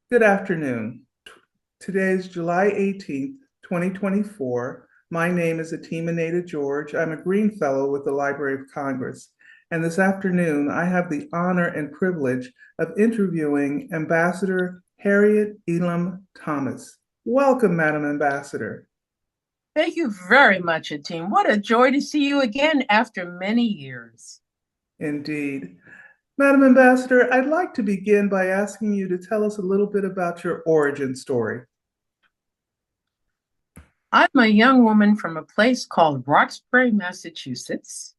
Good afternoon. Today is July 18th, 2024. My name is Atima George. I'm a Green Fellow with the Library of Congress. And this afternoon, I have the honor and privilege of interviewing Ambassador Harriet Elam Thomas. Welcome, Madam Ambassador. Thank you very much, Atim. What a joy to see you again after many years. Indeed. Madam Ambassador, I'd like to begin by asking you to tell us a little bit about your origin story. I'm a young woman from a place called Roxbury, Massachusetts,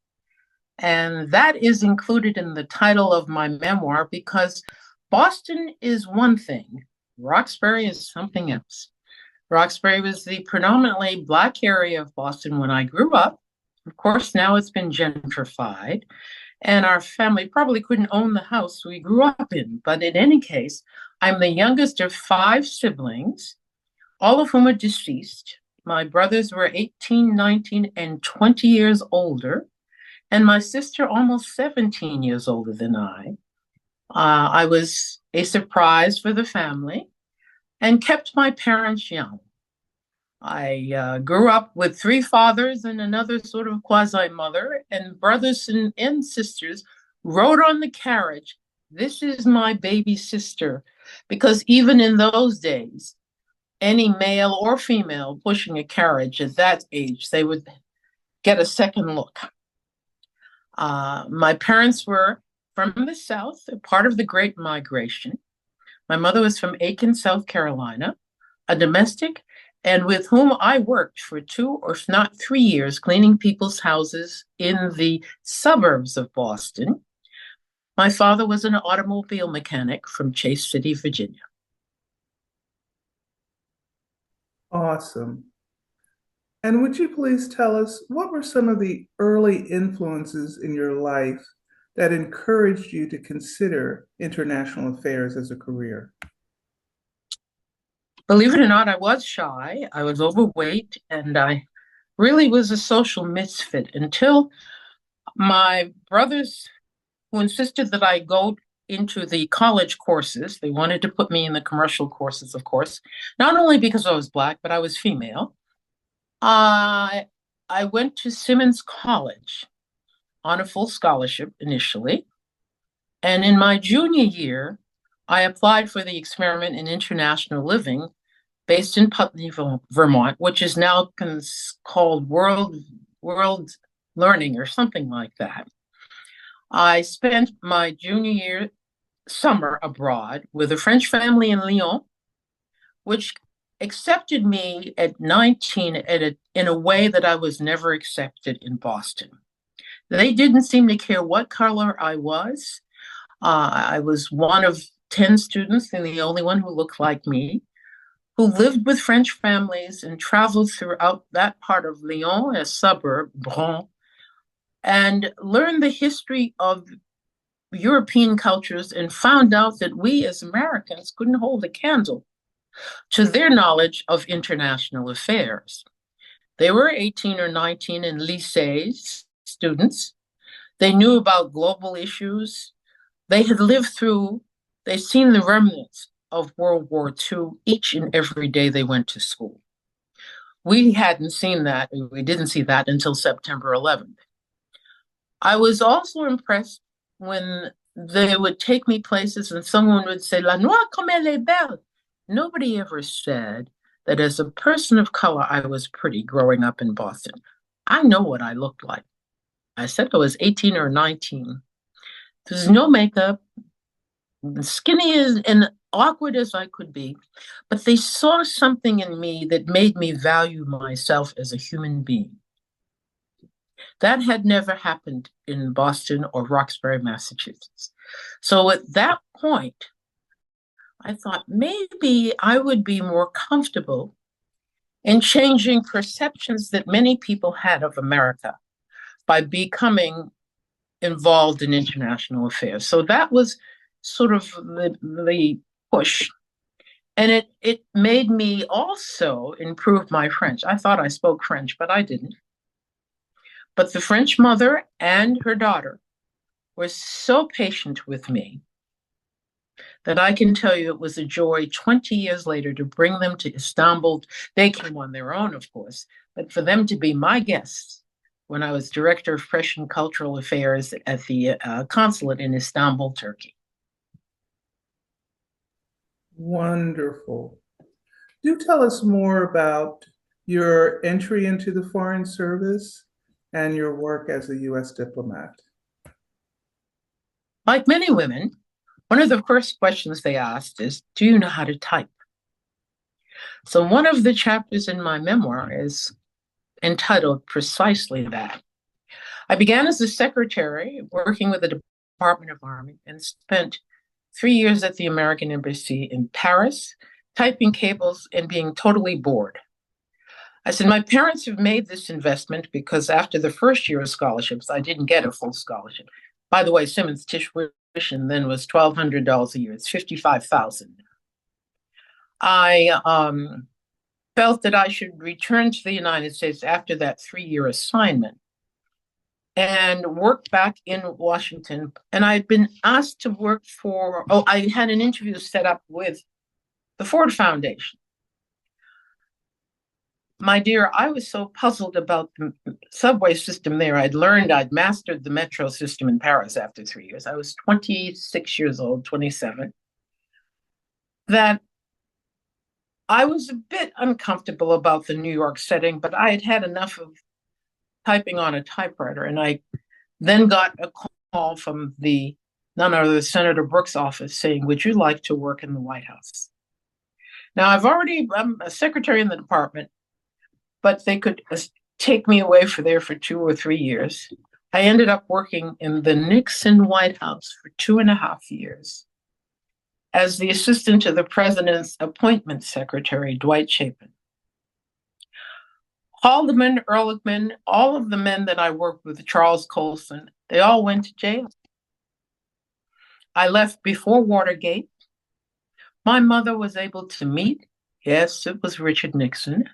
and that is included in the title of my memoir because Boston is one thing, Roxbury is something else. Roxbury was the predominantly Black area of Boston when I grew up. Of course, now it's been gentrified, and our family probably couldn't own the house we grew up in. But in any case, I'm the youngest of five siblings, all of whom are deceased. My brothers were 18, 19, and 20 years older, and my sister almost 17 years older than I. I was a surprise for the family and kept my parents young. I grew up with three fathers and another sort of quasi mother, and brothers and sisters rode on the carriage. This is my baby sister, because even in those days, any male or female pushing a carriage at that age, they would get a second look. My parents were from the South, part of the Great Migration. My mother was from Aiken, South Carolina, a domestic, and with whom I worked for 2 or if not 3 years, cleaning people's houses in the suburbs of Boston. My father was an automobile mechanic from Chase City, Virginia. Awesome. And would you please tell us what were some of the early influences in your life that encouraged you to consider international affairs as a career? Believe it or not, I was shy, I was overweight, and I really was a social misfit until my brothers, who insisted that I go into the college courses, they wanted to put me in the commercial courses, of course, not only because I was Black, but I was female. I I went to Simmons College on a full scholarship initially. And in my junior year, I applied for the experiment in international living based in Putney, Vermont, which is now called World Learning or something like that. I spent my junior year summer abroad with a French family in Lyon, which accepted me at 19 in a way that I was never accepted in Boston. They didn't seem to care what color I was. I was one of 10 students and the only one who looked like me, who lived with French families and traveled throughout that part of Lyon, a suburb, Bron, and learned the history of European cultures and found out that we as Americans couldn't hold a candle to their knowledge of international affairs. They were 18 or 19 in lycées, students. They knew about global issues. They had lived through, they'd seen the remnants of World War II each and every day they went to school. We hadn't seen that, we didn't see that until September 11th. I was also impressed when they would take me places and someone would say, La Noire comme elle est belle. Nobody ever said that as a person of color, I was pretty growing up in Boston. I know what I looked like. I said I was 18 or 19. There's no makeup, skinny as and awkward as I could be, but they saw something in me that made me value myself as a human being. That had never happened in Boston or Roxbury, Massachusetts. So at that point, I thought maybe I would be more comfortable in changing perceptions that many people had of America by becoming involved in international affairs. So that was sort of the push. And it made me also improve my French. I thought I spoke French, but I didn't. But the French mother and her daughter were so patient with me that I can tell you it was a joy 20 years later to bring them to Istanbul. They came on their own, of course, but for them to be my guests when I was Director of Fresh and Cultural Affairs at the consulate in Istanbul, Turkey. Wonderful. Do tell us more about your entry into the Foreign Service and your work as a U.S. diplomat. Like many women, one of the first questions they asked is, do you know how to type? So one of the chapters in my memoir is entitled precisely that. I began as a secretary working with the Department of Army and spent 3 years at the American Embassy in Paris, typing cables and being totally bored. I said, my parents have made this investment because after the first year of scholarships, I didn't get a full scholarship. By the way, Simmons tuition then was $1,200 a year. It's $55,000. I felt that I should return to the United States after that 3-year assignment and work back in Washington. And I'd been asked to work I had an interview set up with the Ford Foundation. My dear, I was so puzzled about the subway system there. I'd mastered the metro system in Paris after 3 years. I was 26 years old, 27, that I was a bit uncomfortable about the New York setting, but I had had enough of typing on a typewriter. And I then got a call from none other than Senator Brooks' office saying, would you like to work in the White House? Now, I'm a secretary in the department, but they could take me away for 2 or 3 years. I ended up working in the Nixon White House for 2.5 years as the assistant to the president's appointment secretary, Dwight Chapin. Haldeman, Ehrlichman, all of the men that I worked with, Charles Colson, they all went to jail. I left before Watergate. My mother was able to meet, yes, it was Richard Nixon,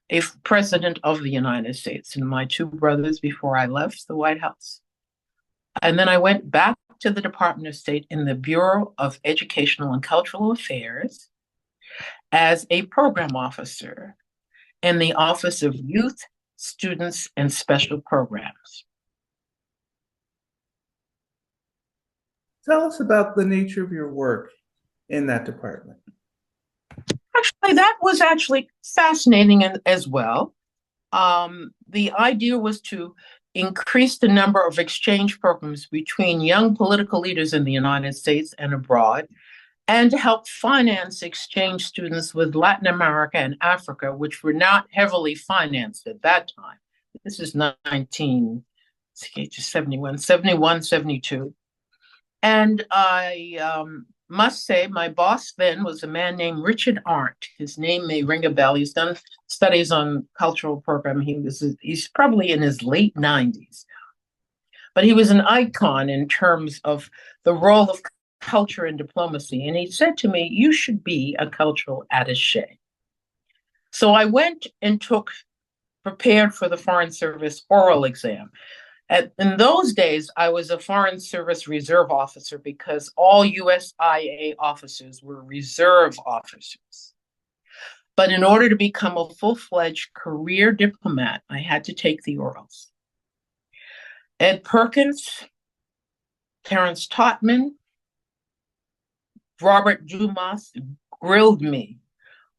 a president of the United States, and my 2 brothers before I left the White House. And then I went back to the Department of State in the Bureau of Educational and Cultural Affairs as a program officer in the Office of Youth, Students, and Special Programs. Tell us about the nature of your work in that department. Actually, that was actually fascinating as well. The idea was to increase the number of exchange programs between young political leaders in the United States and abroad, and to help finance exchange students with Latin America and Africa, which were not heavily financed at that time. This is 1971, 72. And I must say, my boss then was a man named Richard Arndt. His name may ring a bell. He's done studies on cultural programming. He's probably in his late 90s. But he was an icon in terms of the role of culture and diplomacy. And he said to me, you should be a cultural attaché. So I went and prepared for the Foreign Service oral exam. In those days, I was a Foreign Service reserve officer because all USIA officers were reserve officers. But in order to become a full-fledged career diplomat, I had to take the orals. Ed Perkins, Terence Totman, Robert Dumas grilled me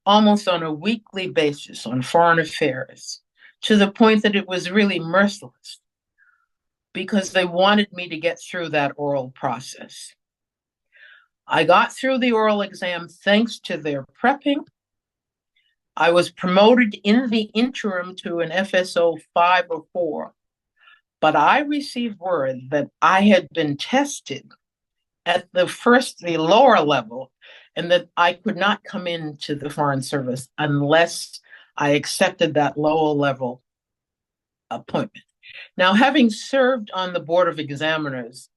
almost on a weekly basis on foreign affairs, to the point that it was really merciless, because they wanted me to get through that oral process. I got through the oral exam thanks to their prepping. I was promoted in the interim to an FSO 5 or 4, but I received word that I had been tested at the lower level, and that I could not come into the Foreign Service unless I accepted that lower level appointment. Now, having served on the Board of Examiners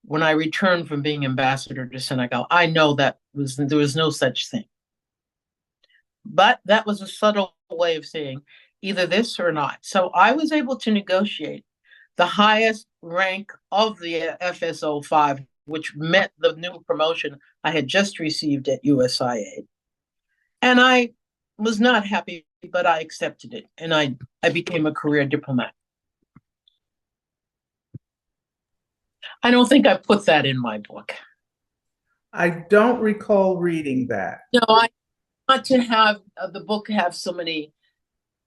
when I returned from being ambassador to Senegal, I know there was no such thing. But that was a subtle way of saying either this or not. So I was able to negotiate the highest rank of the FSO 5 which met the new promotion I had just received at USIA. And I was not happy, but I accepted it, and I became a career diplomat. I don't think I put that in my book. I don't recall reading that. No, I want to have the book have so many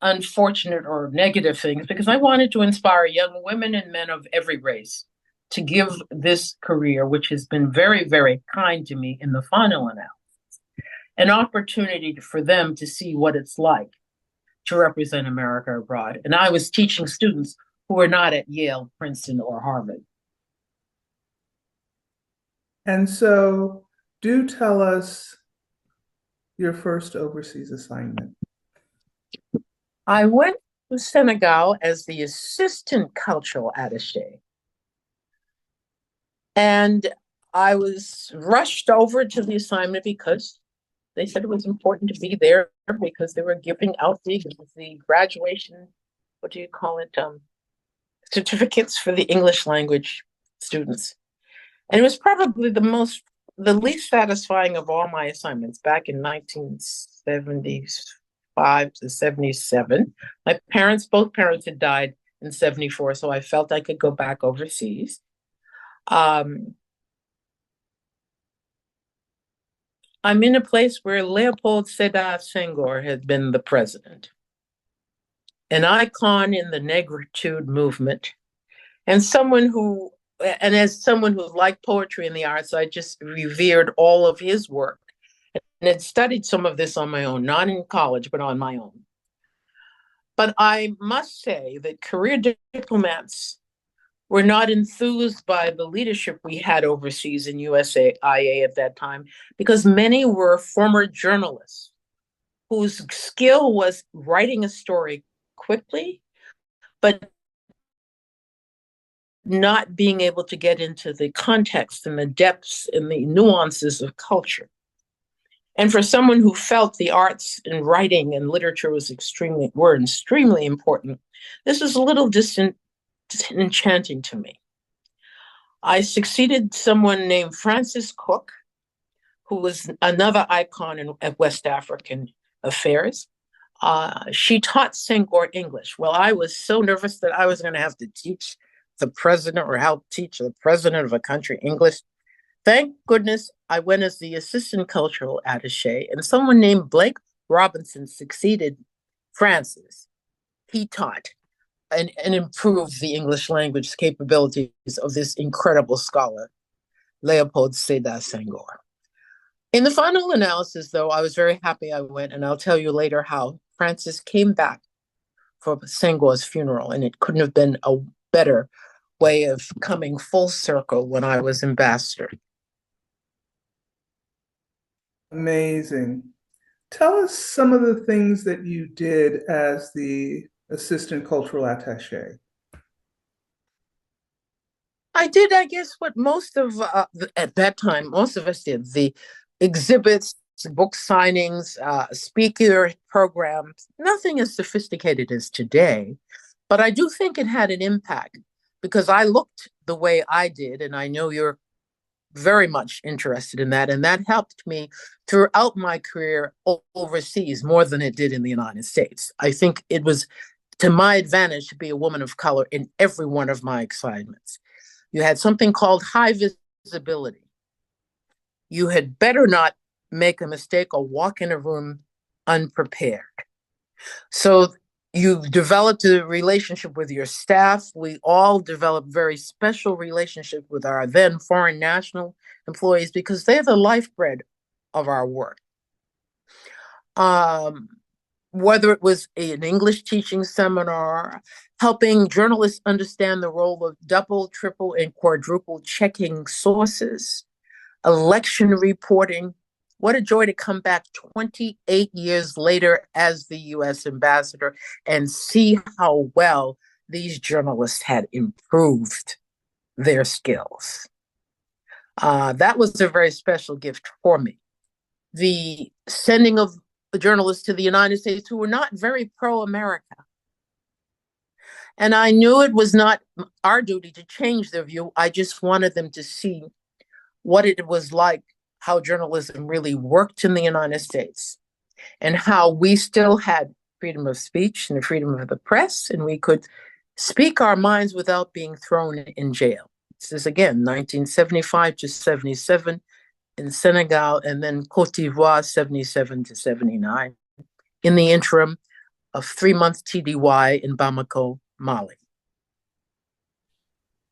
unfortunate or negative things because I wanted to inspire young women and men of every race to give this career, which has been very, very kind to me in the final analysis, an opportunity for them to see what it's like to represent America abroad. And I was teaching students who were not at Yale, Princeton, or Harvard. And so, do tell us your first overseas assignment. I went to Senegal as the assistant cultural attaché. And I was rushed over to the assignment because they said it was important to be there because they were giving out the graduation, what do you call it, certificates for the English language students. And it was probably the least satisfying of all my assignments back in 1975 to 77. Both parents had died in 74, so I felt I could go back overseas. I'm in a place where Leopold Sédar Senghor had been the president, an icon in the negritude movement, and as someone who liked poetry and the arts, I just revered all of his work and had studied some of this on my own, not in college, but on my own. But I must say that career diplomats were not enthused by the leadership we had overseas in USIA at that time, because many were former journalists whose skill was writing a story quickly, but not being able to get into the context and the depths and the nuances of culture. And for someone who felt the arts and writing and literature were extremely important, this was a little disenchanting to me. I succeeded someone named Frances Cook, who was another icon in West African affairs. She taught Senghor English. Well, I was so nervous that I was going to have to teach the president or help teach the president of a country English. Thank goodness I went as the assistant cultural attaché, and someone named Blake Robinson succeeded Francis. He taught and improved the English language capabilities of this incredible scholar, Leopold Sédar Senghor. In the final analysis, though, I was very happy I went, and I'll tell you later how Francis came back for Senghor's funeral, and it couldn't have been a better way of coming full circle when I was ambassador. Amazing. Tell us some of the things that you did as the assistant cultural attaché. I did, I guess, what at that time, most of us did, the exhibits, book signings, speaker programs, nothing as sophisticated as today. But I do think it had an impact because I looked the way I did, and I know you're very much interested in that. And that helped me throughout my career overseas more than it did in the United States. I think it was to my advantage to be a woman of color in every one of my assignments. You had something called high visibility. You had better not make a mistake or walk in a room unprepared. So you developed a relationship with your staff. We all developed very special relationship with our then foreign national employees because they're the lifeblood of our work. Whether it was an English teaching seminar, helping journalists understand the role of double, triple, and quadruple checking sources, election reporting. What a joy to come back 28 years later as the US ambassador and see how well these journalists had improved their skills. That was a very special gift for me. The sending of the journalists to the United States who were not very pro-America. And I knew it was not our duty to change their view. I just wanted them to see what it was like, how journalism really worked in the United States, and how we still had freedom of speech and freedom of the press, and we could speak our minds without being thrown in jail. This is again 1975 to 77 in Senegal, and then Cote d'Ivoire 77 to 79. In the interim of 3 months TDY in Bamako, Mali.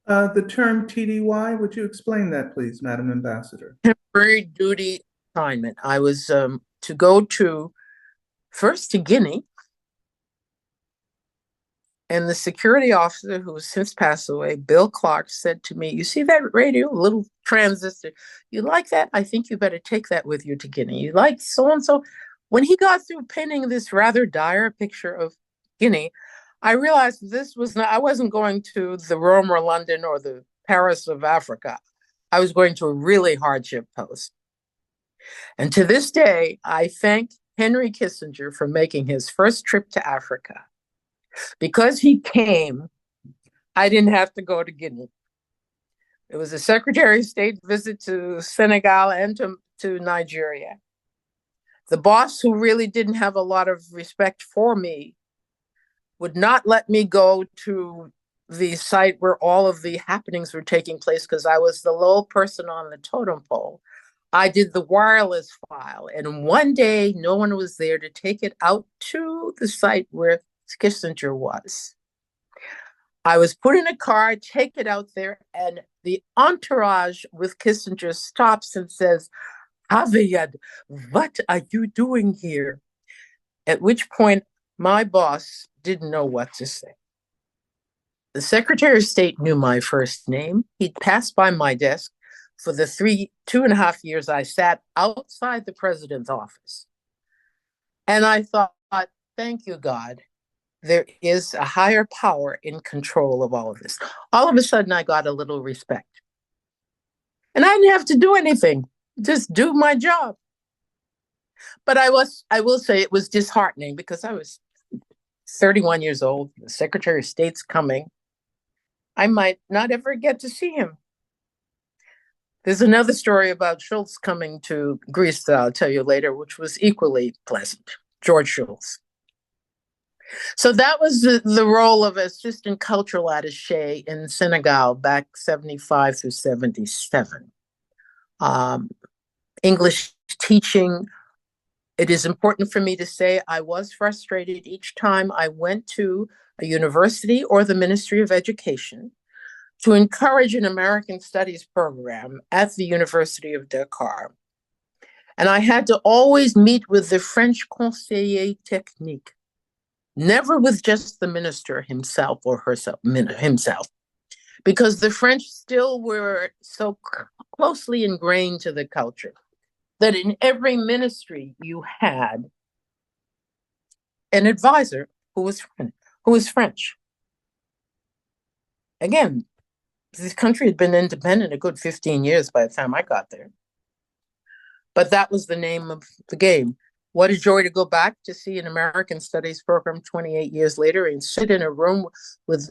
The term TDY, would you explain that, please, Madam Ambassador? Temporary duty assignment. I was to go to first to Guinea, and the security officer, who has since passed away, Bill Clark, said to me, "You see that radio, little transistor? You like that? I think you better take that with you to Guinea. You like so and so." When he got through painting this rather dire picture of Guinea, I realized this was not, I wasn't going to the Rome or London or the Paris of Africa. I was going to a really hardship post. And to this day, I thank Henry Kissinger for making his first trip to Africa. Because he came, I didn't have to go to Guinea. It was a Secretary of State visit to Senegal and to Nigeria. The boss, who really didn't have a lot of respect for me, would not let me go to the site where all of the happenings were taking place because I was the low person on the totem pole. I did the wireless file, and one day no one was there to take it out to the site where Kissinger was. I was put in a car, take it out there, and the entourage with Kissinger stops and says, "Harriet, what are you doing here?" At which point my boss didn't know what to say. The Secretary of State knew my first name. He'd passed by my desk for the 2.5 years I sat outside the president's office. And I thought, thank you, God. There is a higher power in control of all of this. All of a sudden, I got a little respect. And I didn't have to do anything, just do my job. But I will say it was disheartening because I was 31 years old, the Secretary of State's coming. I might not ever get to see him. There's another story about Schultz coming to Greece that I'll tell you later, which was equally pleasant. George Schultz. So that was the role of assistant cultural attaché in Senegal back 75 through 77. English teaching. It is important for me to say I was frustrated each time I went to a university or the Ministry of Education to encourage an American Studies program at the University of Dakar. And I had to always meet with the French conseiller technique, never with just the minister himself or himself, because the French still were so closely ingrained to the culture that in every ministry you had an advisor who was French. Again, this country had been independent a good 15 years by the time I got there. But that was the name of the game. What a joy to go back to see an American Studies program 28 years later and sit in a room with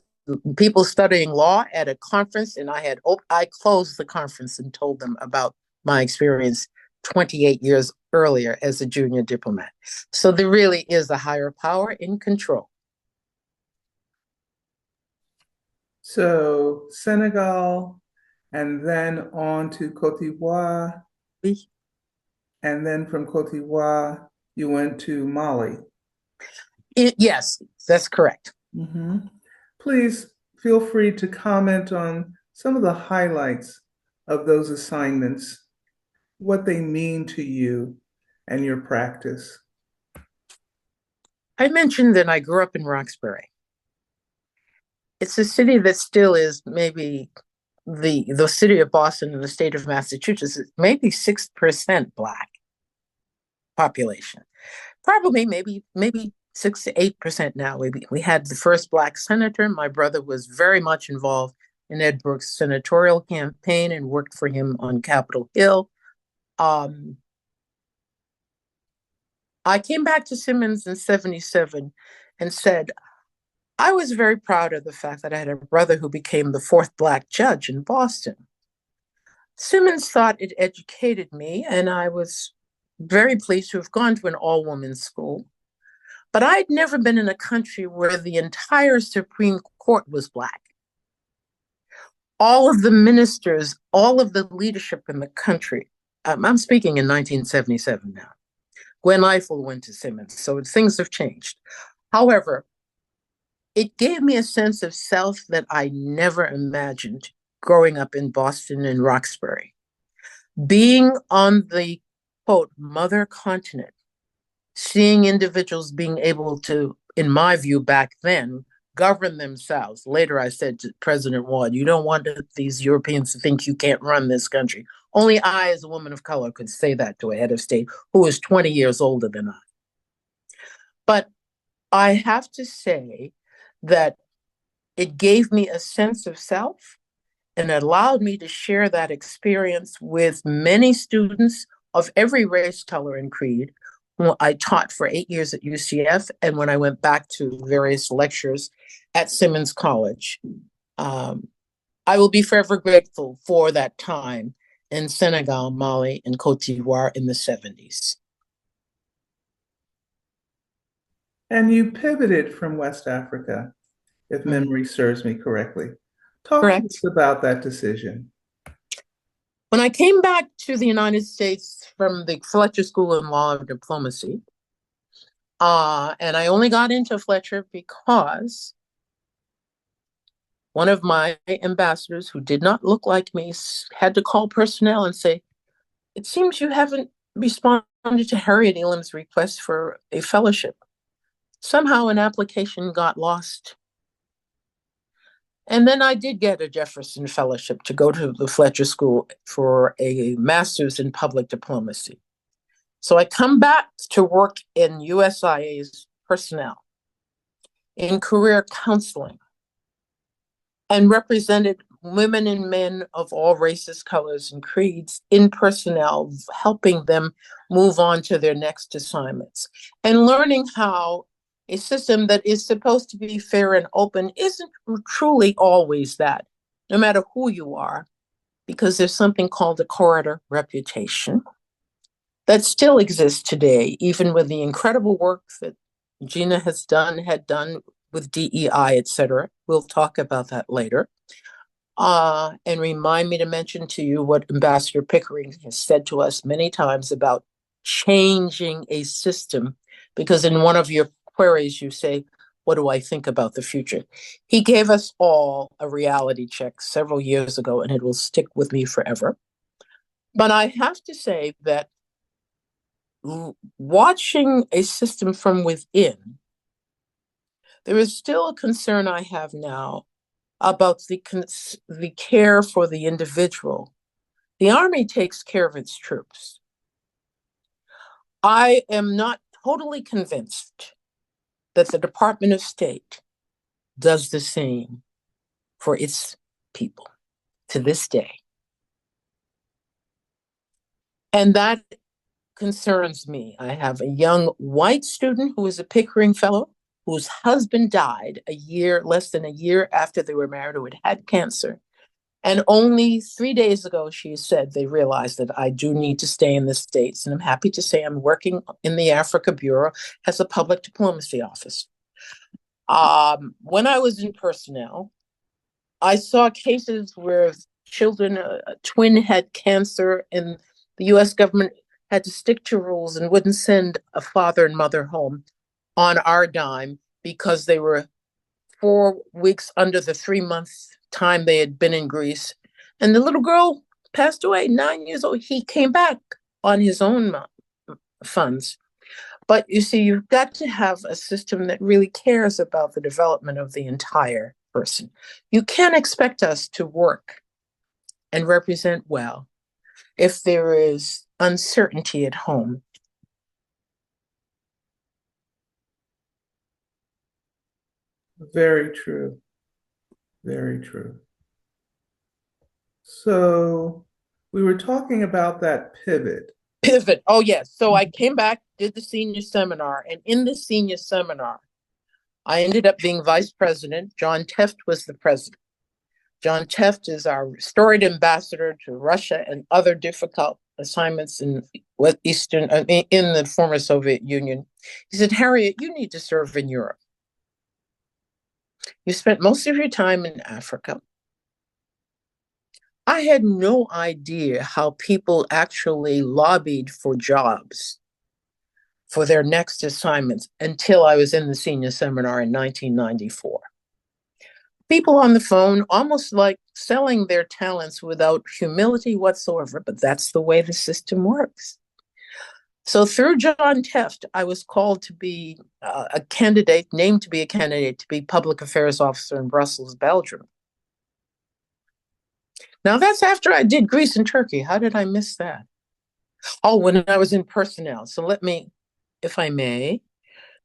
people studying law at a conference. And I closed the conference and told them about my experience 28 years earlier as a junior diplomat. So there really is a higher power in control. So Senegal, and then on to Cote d'Ivoire, Oui. and then from Cote d'Ivoire, you went to Mali. Yes, that's correct. Mm-hmm. Please feel free to comment on some of the highlights of those assignments, what they mean to you and your practice. I mentioned that I grew up in Roxbury. It's a city that still is maybe the city of Boston and the state of Massachusetts is maybe 6% Black population. Probably maybe 6 to 8% now. We had the first Black senator. My brother was very much involved in Ed Brooks' senatorial campaign and worked for him on Capitol Hill. I came back to Simmons in 77 and said, I was very proud of the fact that I had a brother who became the 4th Black judge in Boston. Simmons thought it educated me, and I was very pleased to have gone to an all-woman school. But I'd never been in a country where the entire Supreme Court was Black. All of the ministers, all of the leadership in the country. I'm speaking in 1977 now. Gwen Ifill went to Simmons, so things have changed. However, it gave me a sense of self that I never imagined growing up in Boston and Roxbury. Being on the, quote, mother continent, seeing individuals being able to, in my view back then, govern themselves. Later, I said to President Ward, you don't want these Europeans to think you can't run this country. Only I, as a woman of color, could say that to a head of state who is 20 years older than I. But I have to say that it gave me a sense of self and allowed me to share that experience with many students of every race, color, and creed. I taught for 8 years at UCF, and when I went back to various lectures at Simmons College, I will be forever grateful for that time in Senegal, Mali, and Cote d'Ivoire in the 70s. And you pivoted from West Africa, if memory serves me correctly. Talk to Correct. us about that decision. When I came back to the United States from the Fletcher School of Law and Diplomacy, and I only got into Fletcher because one of my ambassadors, who did not look like me, had to call personnel and say, it seems you haven't responded to Harriet Elam's request for a fellowship. Somehow an application got lost. And then I did get a Jefferson Fellowship to go to the Fletcher School for a master's in public diplomacy. So I come back to work in USIA's personnel, in career counseling, and represented women and men of all races, colors, and creeds in personnel, helping them move on to their next assignments, and learning how a system that is supposed to be fair and open isn't truly always that, no matter who you are, because there's something called a corridor reputation that still exists today, even with the incredible work that Gina had done with DEI, et cetera. We'll talk about that later. And remind me to mention to you what Ambassador Pickering has said to us many times about changing a system, because in one of your queries, you say, what do I think about the future? He gave us all a reality check several years ago, and it will stick with me forever. But I have to say that watching a system from within, there is still a concern I have now about the care for the individual. The Army takes care of its troops. I am not totally convinced that the Department of State does the same for its people to this day. And that concerns me. I have a young white student who is a Pickering Fellow, whose husband died less than a year after they were married, who had cancer. And only 3 days ago, she said they realized that I do need to stay in the States. And I'm happy to say I'm working in the Africa Bureau as a public diplomacy officer. When I was in personnel, I saw cases where children, a twin had cancer, and the US government had to stick to rules and wouldn't send a father and mother home on our dime because they were 4 weeks under the 3-month time they had been in Greece. And the little girl passed away, 9 years old. He came back on his own funds. But you see, you've got to have a system that really cares about the development of the entire person. You can't expect us to work and represent well if there is uncertainty at home. Very true. Very true. So we were talking about that pivot. Pivot. Oh, yes. So I came back, did the senior seminar, and in the senior seminar, I ended up being vice president. John Teft was the president. John Teft is our storied ambassador to Russia and other difficult assignments in in the former Soviet Union. He said, Harriet, you need to serve in Europe. You spent most of your time in Africa. I had no idea how people actually lobbied for jobs for their next assignments until I was in the senior seminar in 1994. People on the phone, almost like selling their talents without humility whatsoever, but that's the way the system works. So through John Teft, I was called to be a candidate, named to be a candidate to be public affairs officer in Brussels, Belgium. Now that's after I did Greece and Turkey. How did I miss that? Oh, when I was in personnel. So let me, if I may,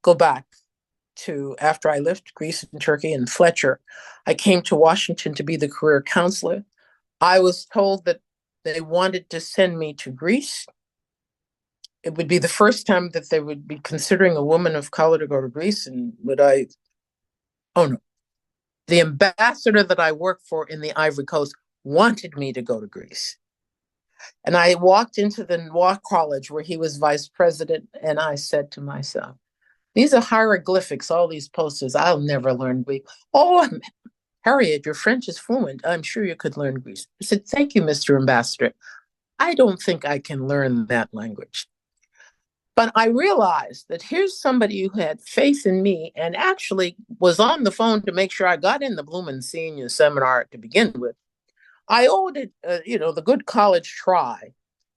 go back to after I left Greece and Turkey and Fletcher. I came to Washington to be the career counselor. I was told that they wanted to send me to Greece. It would be the first time that they would be considering a woman of color to go to Greece. And oh no, the ambassador that I worked for in the Ivory Coast wanted me to go to Greece. And I walked into the law college where he was vice president, and I said to myself, these are hieroglyphics, all these posters. I'll never learn Greek. Oh, Harriet, your French is fluent. I'm sure you could learn Greek. I said, thank you, Mr. Ambassador. I don't think I can learn that language. But I realized that here's somebody who had faith in me and actually was on the phone to make sure I got in the Bloomin' Senior Seminar to begin with. I owed it, the good college try.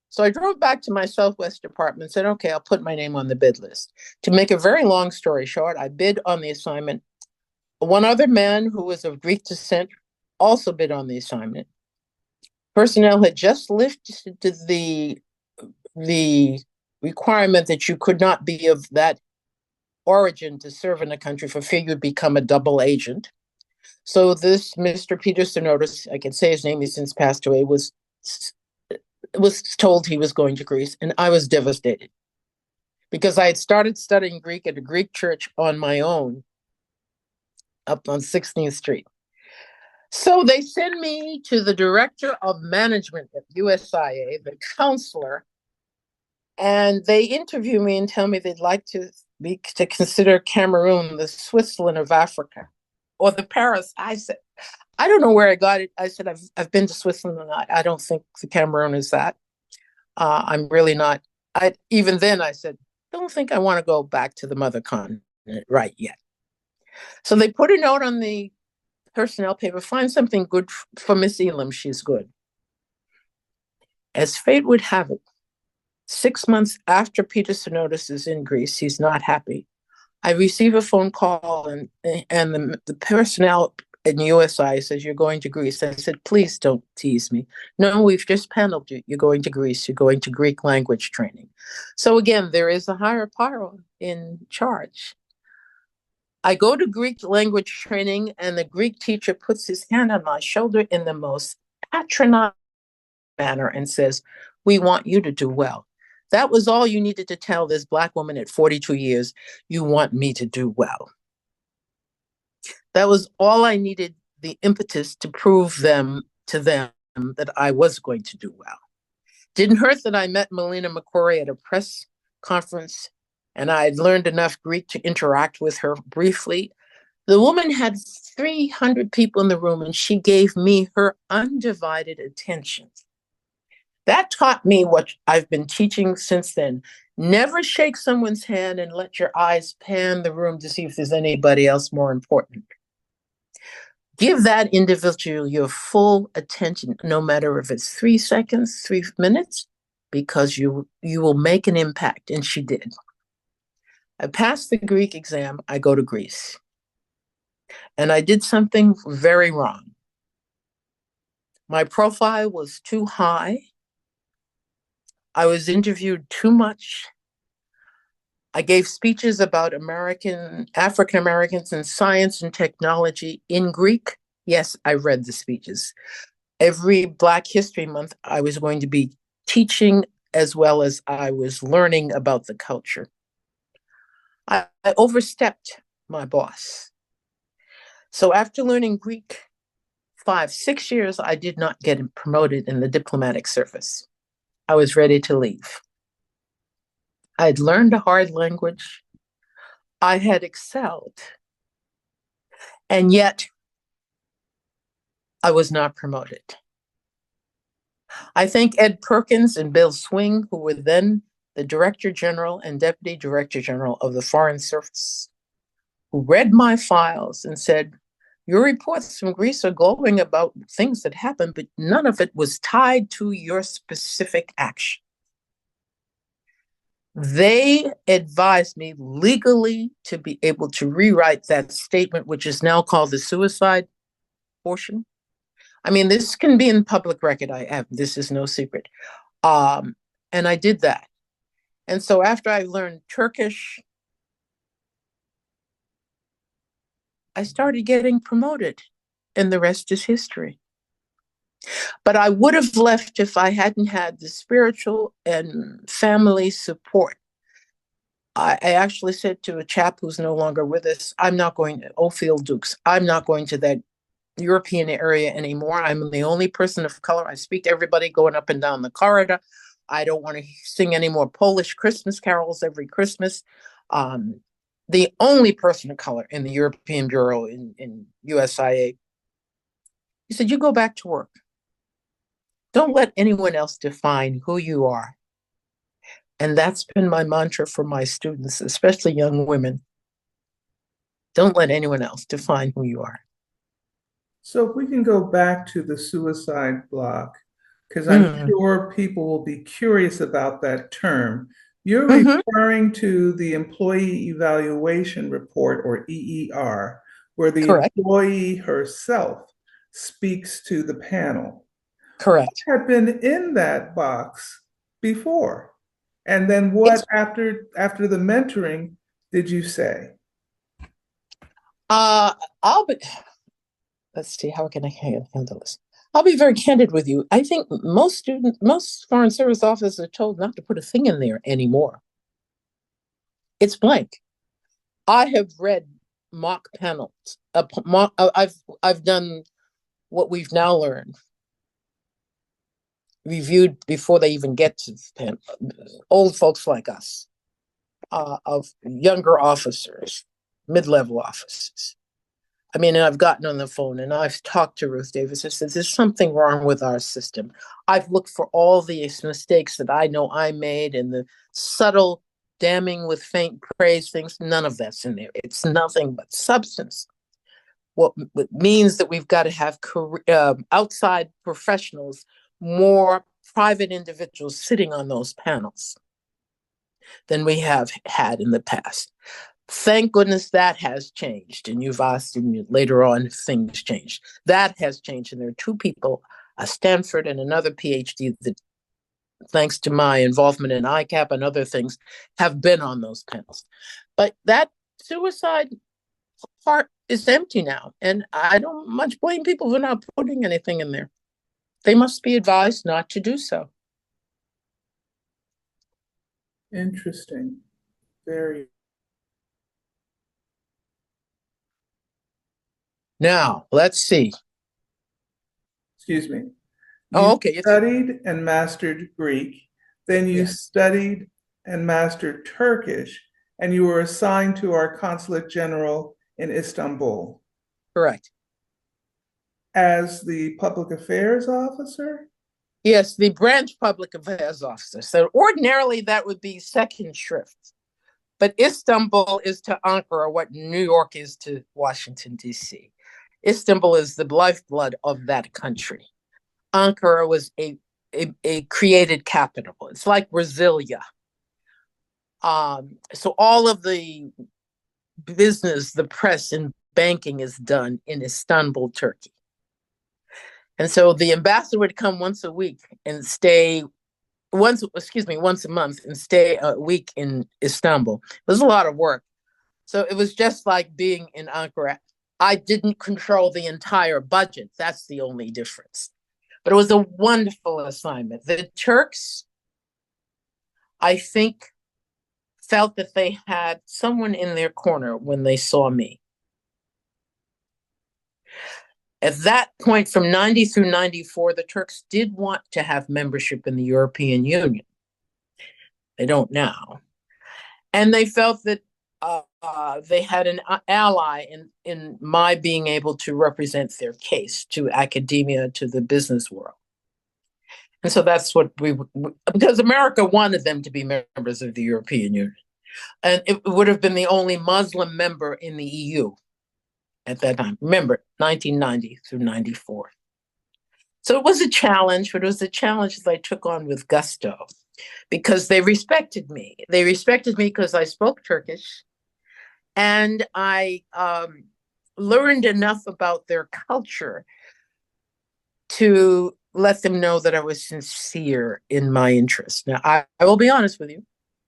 So I drove back to my Southwest department and said, okay, I'll put my name on the bid list. To make a very long story short, I bid on the assignment. One other man who was of Greek descent also bid on the assignment. Personnel had just lifted the requirement that you could not be of that origin to serve in a country for fear you'd become a double agent. So this Mr. Peterson Otis, I can say his name, he's since passed away, was told he was going to Greece, and I was devastated because I had started studying Greek at a Greek church on my own up on 16th Street. So they send me to the director of management at USIA, the counselor, and they interview me and tell me they'd like to consider Cameroon the Switzerland of Africa, or the Paris. I said, I don't know where I got it. I said, I've been to Switzerland, and I don't think the Cameroon is that. I'm really not. Even then I said, don't think I want to go back to the mother continent right yet. So they put a note on the personnel paper, find something good for Miss Elam. She's good. As fate would have it, 6 months after Peterson Otis is in Greece, he's not happy. I receive a phone call, and the personnel in USI says, you're going to Greece. I said, please don't tease me. No, we've just paneled you. You're going to Greece. You're going to Greek language training. So again, there is a higher power in charge. I go to Greek language training, and the Greek teacher puts his hand on my shoulder in the most patronizing manner and says, we want you to do well. That was all you needed to tell this Black woman at 42 years. You want me to do well. That was all I needed, the impetus to prove to them that I was going to do well. Didn't hurt that I met Melina McCory at a press conference, and I had learned enough Greek to interact with her briefly. The woman had 300 people in the room, and she gave me her undivided attention. That taught me what I've been teaching since then. Never shake someone's hand and let your eyes pan the room to see if there's anybody else more important. Give that individual your full attention, no matter if it's 3 seconds, 3 minutes, because you will make an impact. And she did. I passed the Greek exam. I go to Greece. And I did something very wrong. My profile was too high. I was interviewed too much. I gave speeches about African Americans in science and technology in Greek. Yes, I read the speeches. Every Black History Month, I was going to be teaching as well as I was learning about the culture. I overstepped my boss. So after learning Greek 5, 6 years, I did not get promoted in the diplomatic service. I was ready to leave. I had learned a hard language. I had excelled. And yet I was not promoted. I think Ed Perkins and Bill Swing, who were then the Director General and Deputy Director General of the Foreign Service, who read my files and said, your reports from Greece are glowing about things that happened, but none of it was tied to your specific action. They advised me legally to be able to rewrite that statement, which is now called the suicide portion. I mean, this can be in public record. This is no secret. And I did that. And so after I learned Turkish, I started getting promoted, and the rest is history. But I would have left if I hadn't had the spiritual and family support. I actually said to a chap who's no longer with us, I'm not going to Oldfield Dukes. I'm not going to that European area anymore. I'm the only person of color. I speak to everybody going up and down the corridor. I don't want to sing any more Polish Christmas carols every Christmas. The only person of color in the European Bureau in USIA. He said, you go back to work. Don't let anyone else define who you are. And that's been my mantra for my students, especially young women. Don't let anyone else define who you are. So if we can go back to the suicide block, because I'm sure people will be curious about that term. You're referring to the Employee Evaluation Report, or EER, where the Correct. employee herself speaks to the panel. Correct. What had been in that box before? And then what after the mentoring did you say? Let's see, how can I handle this? I'll be very candid with you. I think most Foreign Service officers are told not to put a thing in there anymore. It's blank. I have read mock panels. I've done what we've now learned, reviewed before they even get to the panel. Old folks like us, of younger officers, mid-level officers. I mean, and I've gotten on the phone and I've talked to Ruth Davis. I said, there's something wrong with our system. I've looked for all these mistakes that I know I made and the subtle damning with faint praise things. None of that's in there. It's nothing but substance. What means that we've got to have outside professionals, more private individuals sitting on those panels than we have had in the past. Thank goodness that has changed. And you've asked me later on if things changed. That has changed. And there are two people, a Stanford and another PhD, that, thanks to my involvement in ICAP and other things, have been on those panels. But that suicide part is empty now. And I don't much blame people for not putting anything in there. They must be advised not to do so. Interesting. Very. Now, let's see. Excuse me. Oh, You okay. studied and mastered Greek, then you studied and mastered Turkish, and you were assigned to our consulate general in Istanbul. Correct. As the public affairs officer? Yes, the branch public affairs officer. So ordinarily that would be second shrift. But Istanbul is to Ankara what New York is to Washington, D.C. Istanbul is the lifeblood of that country. Ankara was a created capital. It's like Brasilia. So all of the business, the press, and banking is done in Istanbul, Turkey. And so the ambassador would come once a week and stay once a month and stay a week in Istanbul. It was a lot of work. So it was just like being in Ankara. I didn't control the entire budget. That's the only difference. But it was a wonderful assignment. The Turks, I think, felt that they had someone in their corner when they saw me. At that point, from 90 through 94, the Turks did want to have membership in the European Union. They don't now. And they felt that they had an ally in my being able to represent their case to academia, to the business world. And so that's what because America wanted them to be members of the European Union. And it would have been the only Muslim member in the EU at that time. Remember, 1990 through 94. So it was a challenge, but it was a challenge that I took on with gusto because they respected me. They respected me because I spoke Turkish and I learned enough about their culture to let them know that I was sincere in my interest. Now, I will be honest with you.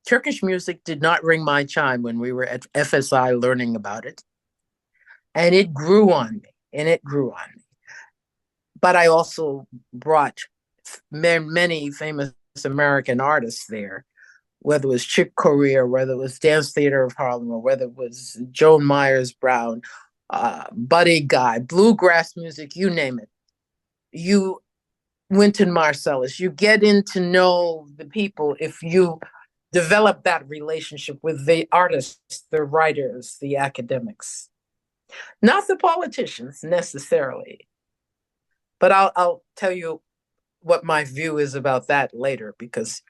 Turkish music did not ring my chime when we were at FSI learning about it. And it grew on me, But I also brought many famous American artists there, whether it was Chick Corea, whether it was Dance Theater of Harlem, or whether it was Joan Myers Brown, Buddy Guy, bluegrass music, you name it. You Wynton Marsalis, you get in to know the people if you develop that relationship with the artists, the writers, the academics. Not the politicians necessarily, but I'll tell you what my view is about that later, because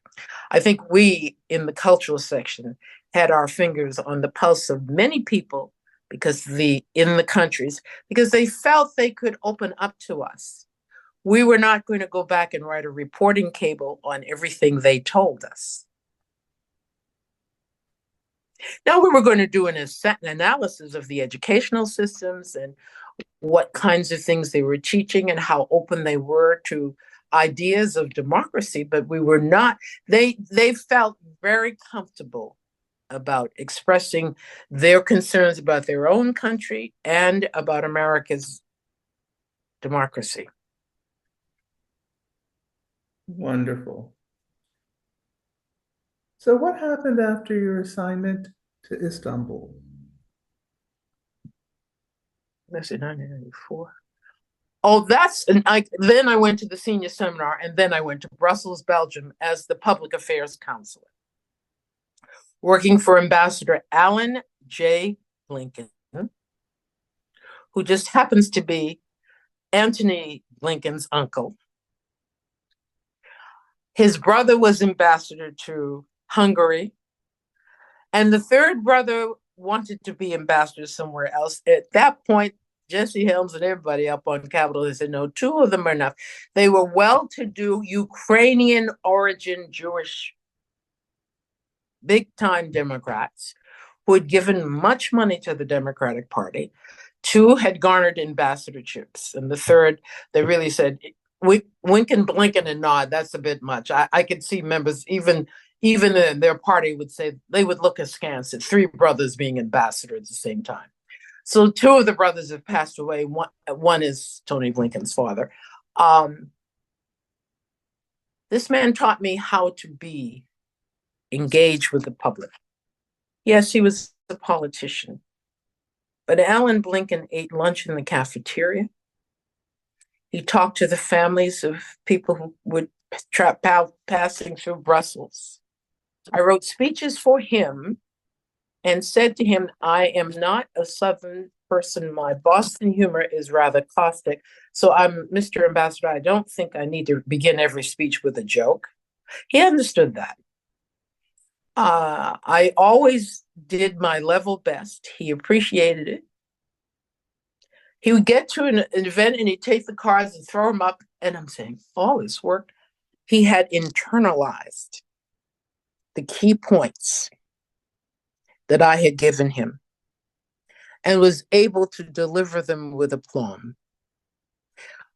I think we in the cultural section had our fingers on the pulse of many people in the countries, because they felt they could open up to us. We were not going to go back and write a reporting cable on everything they told us. Now we were going to do an analysis of the educational systems and what kinds of things they were teaching and how open they were to ideas of democracy, but we were not, they felt very comfortable about expressing their concerns about their own country and about America's democracy. Wonderful. So what happened after your assignment to Istanbul? That's in 1994. Oh, then I went to the senior seminar, and then I went to Brussels, Belgium as the public affairs counselor, working for Ambassador Alan J. Blinken, who just happens to be Antony Blinken's uncle. His brother was ambassador to Hungary, and the third brother wanted to be ambassador somewhere else. At that point, Jesse Helms and everybody up on Capitol, they said, no, two of them are enough. They were well-to-do Ukrainian origin Jewish big-time Democrats who had given much money to the Democratic Party. Two had garnered ambassadorships. And the third, they really said, wink and blink and nod, that's a bit much. I could see members, even in their party would say, they would look askance at three brothers being ambassador at the same time. So two of the brothers have passed away. One is Tony Blinken's father. This man taught me how to be engaged with the public. Yes, he was a politician, but Alan Blinken ate lunch in the cafeteria. He talked to the families of people who would passing through Brussels. I wrote speeches for him and said to him, I am not a Southern person. My Boston humor is rather caustic. So I'm Mr. Ambassador, I don't think I need to begin every speech with a joke. He understood that. I always did my level best. He appreciated it. He would get to an event and he'd take the cards and throw them up. And I'm saying, all this work. He had internalized the key points that I had given him and was able to deliver them with aplomb.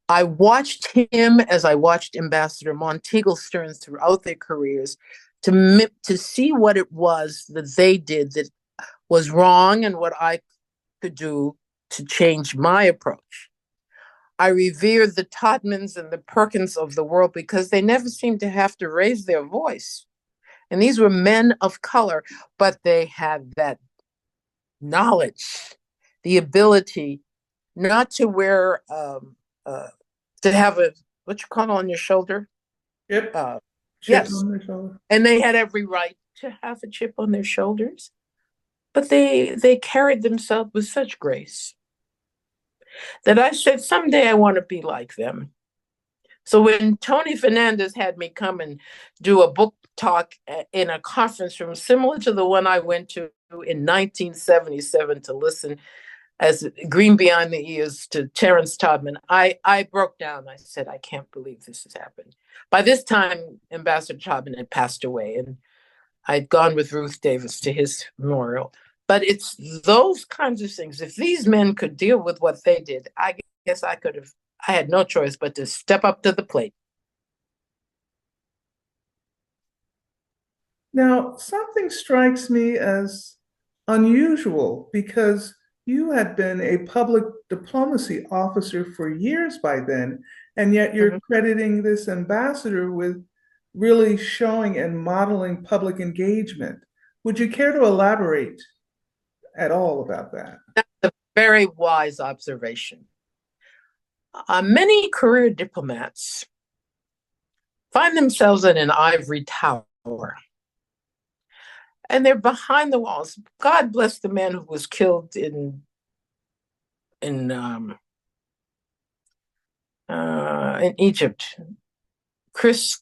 I watched him as I watched Ambassador Monteagle Stearns throughout their careers to see what it was that they did that was wrong and what I could do to change my approach. I revered the Todmans and the Perkins of the world because they never seemed to have to raise their voice. And these were men of color, but they had that knowledge, the ability not to wear to have a what you call on your shoulder. Yep. Uh, Chip yes, on their shoulder. and they had every right to have a chip on their shoulders, but they carried themselves with such grace that I said someday I want to be like them. So when Tony Fernandez had me come and do a book talk in a conference room similar to the one I went to in 1977 to listen as Green Beyond the Ears to Terrence Todman, I broke down. I said, I can't believe this has happened. By this time, Ambassador Todman had passed away, and I'd gone with Ruth Davis to his memorial. But it's those kinds of things. If these men could deal with what they did, I guess I could have. I had no choice but to step up to the plate. Now, something strikes me as unusual because you had been a public diplomacy officer for years by then, and yet you're Mhm. crediting this ambassador with really showing and modeling public engagement. Would you care to elaborate at all about that? That's a very wise observation. Many career diplomats find themselves in an ivory tower and they're behind the walls. God bless the man who was killed in in Egypt. Chris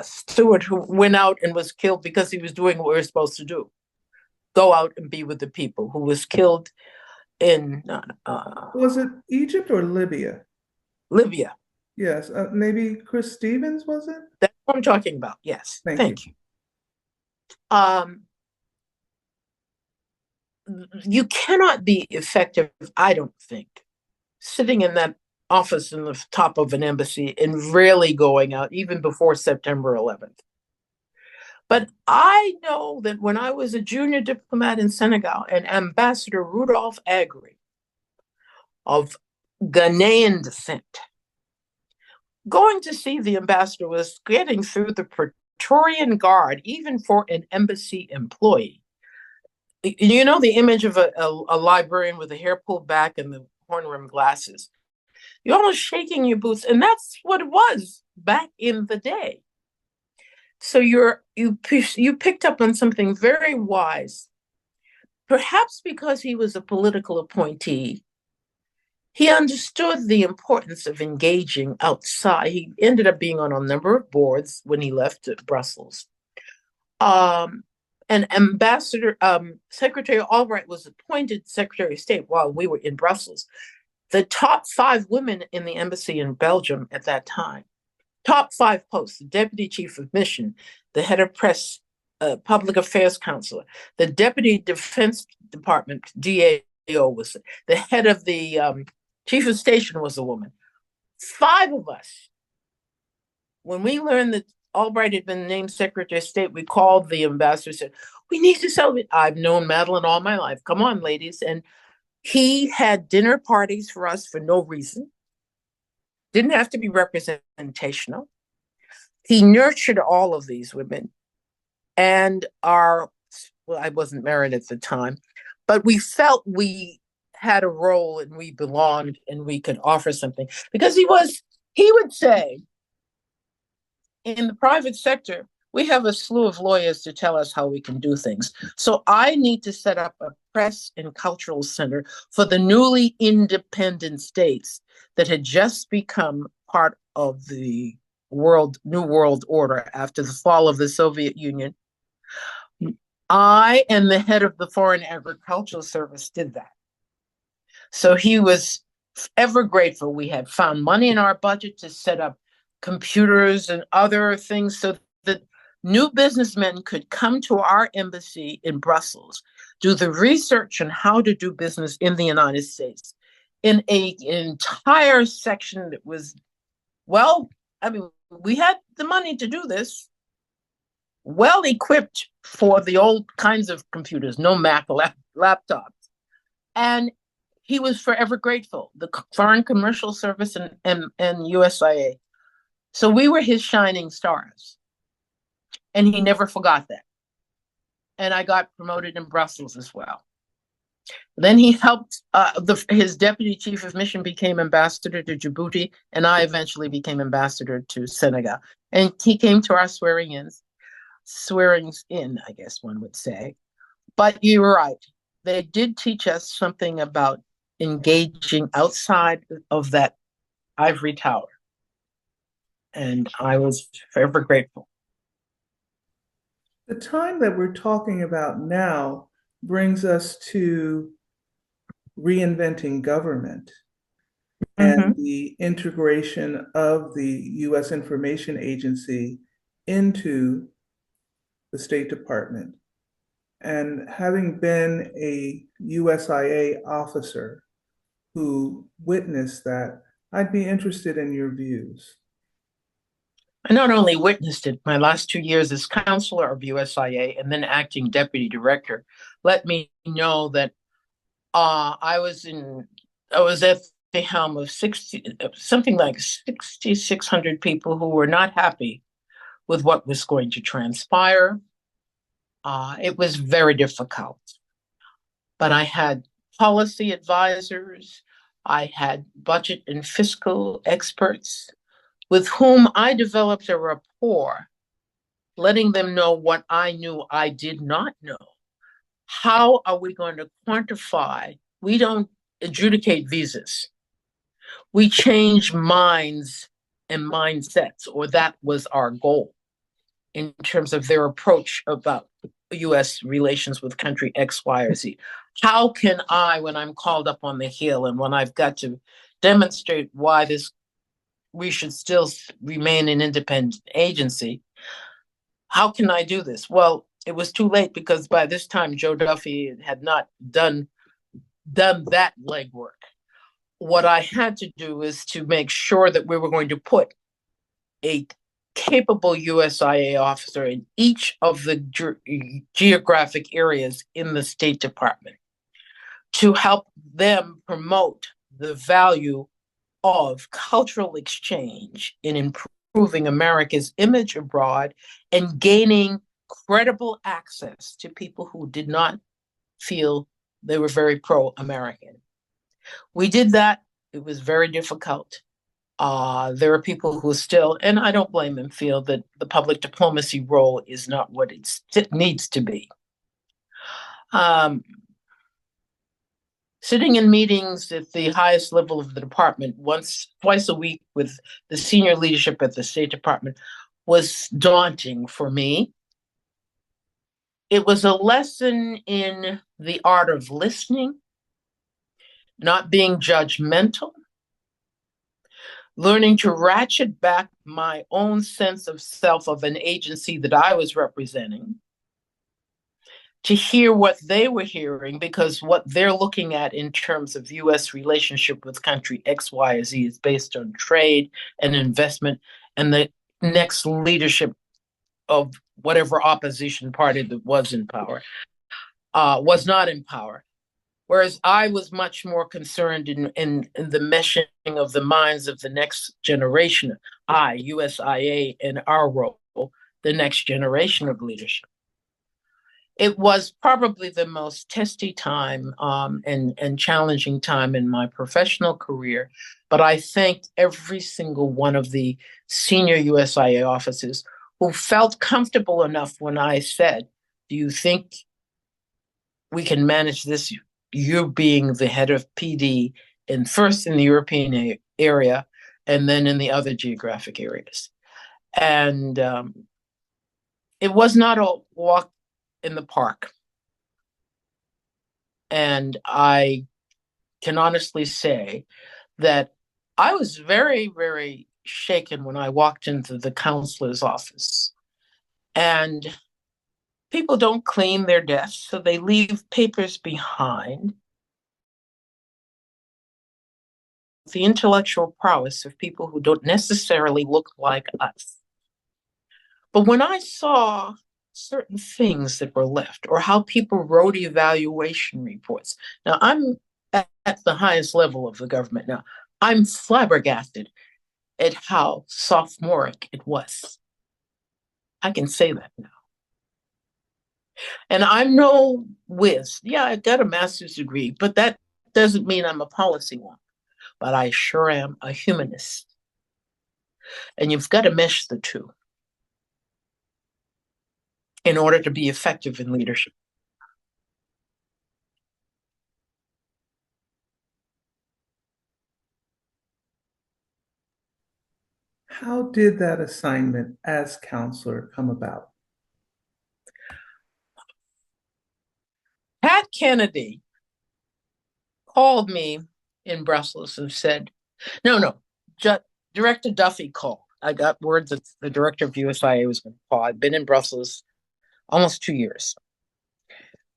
Stewart, who went out and was killed because he was doing what we were supposed to do, go out and be with the people. Who was killed in Was it Egypt or Libya? Libya. Yes, maybe Chris Stevens, was it? That's what I'm talking about. Yes, Thank you. thank you. Um, you cannot be effective, I don't think, sitting in that office in the top of an embassy and rarely going out, even before September 11th. But I know that when I was a junior diplomat in Senegal, and Ambassador Rudolph Agri of Ghanaian descent, going to see the ambassador was getting through the Praetorian Guard, even for an embassy employee. You know the image of a librarian with the hair pulled back and the horn rimmed glasses. You're almost shaking your boots, and that's what it was back in the day. So you picked up on something very wise, perhaps because he was a political appointee. He understood the importance of engaging outside. He ended up being on a number of boards when he left Brussels. Um, and Secretary Albright was appointed Secretary of State while we were in Brussels. The top 5 women in the embassy in Belgium at that time, top 5 posts: the deputy chief of mission, the head of press, public affairs counselor, the deputy defense department, DAO was it, the head of the chief of station was a woman. 5 of us. When we learned that Albright had been named Secretary of State, we called the ambassador, said, we need to celebrate. I've known Madeline all my life. Come on, ladies. And he had dinner parties for us for no reason. Didn't have to be representational. He nurtured all of these women. And I wasn't married at the time, but we felt we had a role and we belonged and we could offer something. Because he would say, in the private sector, we have a slew of lawyers to tell us how we can do things. So I need to set up a press and cultural center for the newly independent states that had just become part of the new world order after the fall of the Soviet Union. I and the head of the Foreign Agricultural Service did that. So he was ever grateful. We had found money in our budget to set up computers and other things so that new businessmen could come to our embassy in Brussels, do the research on how to do business in the United States in an entire section that was, well, I mean, we had the money to do this, well equipped for the old kinds of computers, no Mac laptops. And he was forever grateful, the Foreign Commercial Service and USIA. So we were his shining stars. And he never forgot that. And I got promoted in Brussels as well. Then he helped, his deputy chief of mission became ambassador to Djibouti, and I eventually became ambassador to Senegal. And he came to our swearings in, I guess one would say. But you're right. They did teach us something about engaging outside of that ivory tower. And I was forever grateful. The time that we're talking about now brings us to reinventing government and Mm-hmm. the integration of the US Information Agency into the State Department. And having been a USIA officer who witnessed that, I'd be interested in your views. I not only witnessed it, my last 2 years as counselor of USIA and then acting deputy director let me know that I was at the helm of 60, something like 6,600 people who were not happy with what was going to transpire. It was very difficult, but I had policy advisors, I had budget and fiscal experts with whom I developed a rapport, letting them know what I knew I did not know. How are we going to quantify? We don't adjudicate visas. We change minds and mindsets, or that was our goal in terms of their approach about US relations with country X, Y, or Z. How can I, when I'm called up on the Hill and when I've got to demonstrate why we should still remain an independent agency, how can I do this? Well, it was too late because by this time Joe Duffy had not done that legwork. What I had to do is to make sure that we were going to put a capable USIA officer in each of the geographic areas in the State Department to help them promote the value of cultural exchange in improving America's image abroad and gaining credible access to people who did not feel they were very pro-American. We did that. It was very difficult. There are people who still, and I don't blame them, feel that the public diplomacy role is not what it needs to be. Sitting in meetings at the highest level of the department twice a week with the senior leadership at the State Department was daunting for me. It was a lesson in the art of listening, not being judgmental, learning to ratchet back my own sense of self of an agency that I was representing, to hear what they were hearing, because what they're looking at in terms of US relationship with country X, Y, or Z is based on trade and investment, and the next leadership of whatever opposition party that was in power was not in power. Whereas I was much more concerned in the meshing of the minds of the next generation, USIA, and our role, the next generation of leadership. It was probably the most testy time and challenging time in my professional career. But I thanked every single one of the senior USIA officers who felt comfortable enough when I said, do you think we can manage this? You being the head of PD, and first in the European area, and then in the other geographic areas. And it was not a walk in the park. And I can honestly say that I was very, very shaken when I walked into the counselor's office. And people don't clean their desks, so they leave papers behind. The intellectual prowess of people who don't necessarily look like us. But when I saw certain things that were left, or how people wrote evaluation reports, now I'm at the highest level of the government now, I'm flabbergasted at how sophomoric it was. I can say that now. And I'm no whiz. Yeah, I got a master's degree, but that doesn't mean I'm a policy wonk. But I sure am a humanist. And you've got to mesh the two in order to be effective in leadership. How did that assignment as counselor come about? Pat Kennedy called me in Brussels and said, no, Director Duffy called. I got word that the director of USIA was going to call. I've been in Brussels almost 2 years.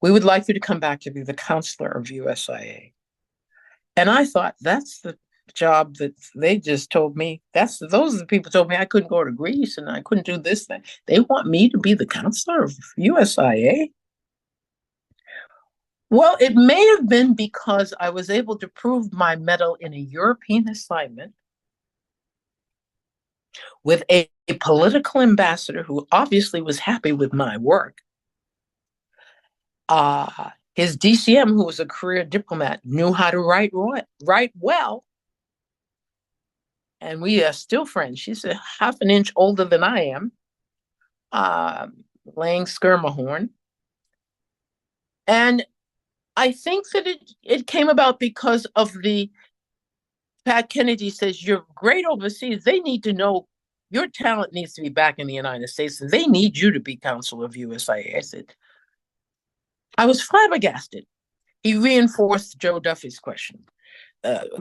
We would like you to come back to be the counselor of USIA. And I thought, that's the job that they just told me. Those are the people told me I couldn't go to Greece and I couldn't do this thing. They want me to be the counselor of USIA. Well, it may have been because I was able to prove my mettle in a European assignment with a political ambassador who obviously was happy with my work. His DCM, who was a career diplomat, knew how to write well, and we are still friends. She's a half an inch older than I am, laying Skirmahorn. And I think that it came about because of the Pat Kennedy says, you're great overseas. They need to know your talent needs to be back in the United States. And they need you to be counsel of USIA. I said, I was flabbergasted. He reinforced Joe Duffy's question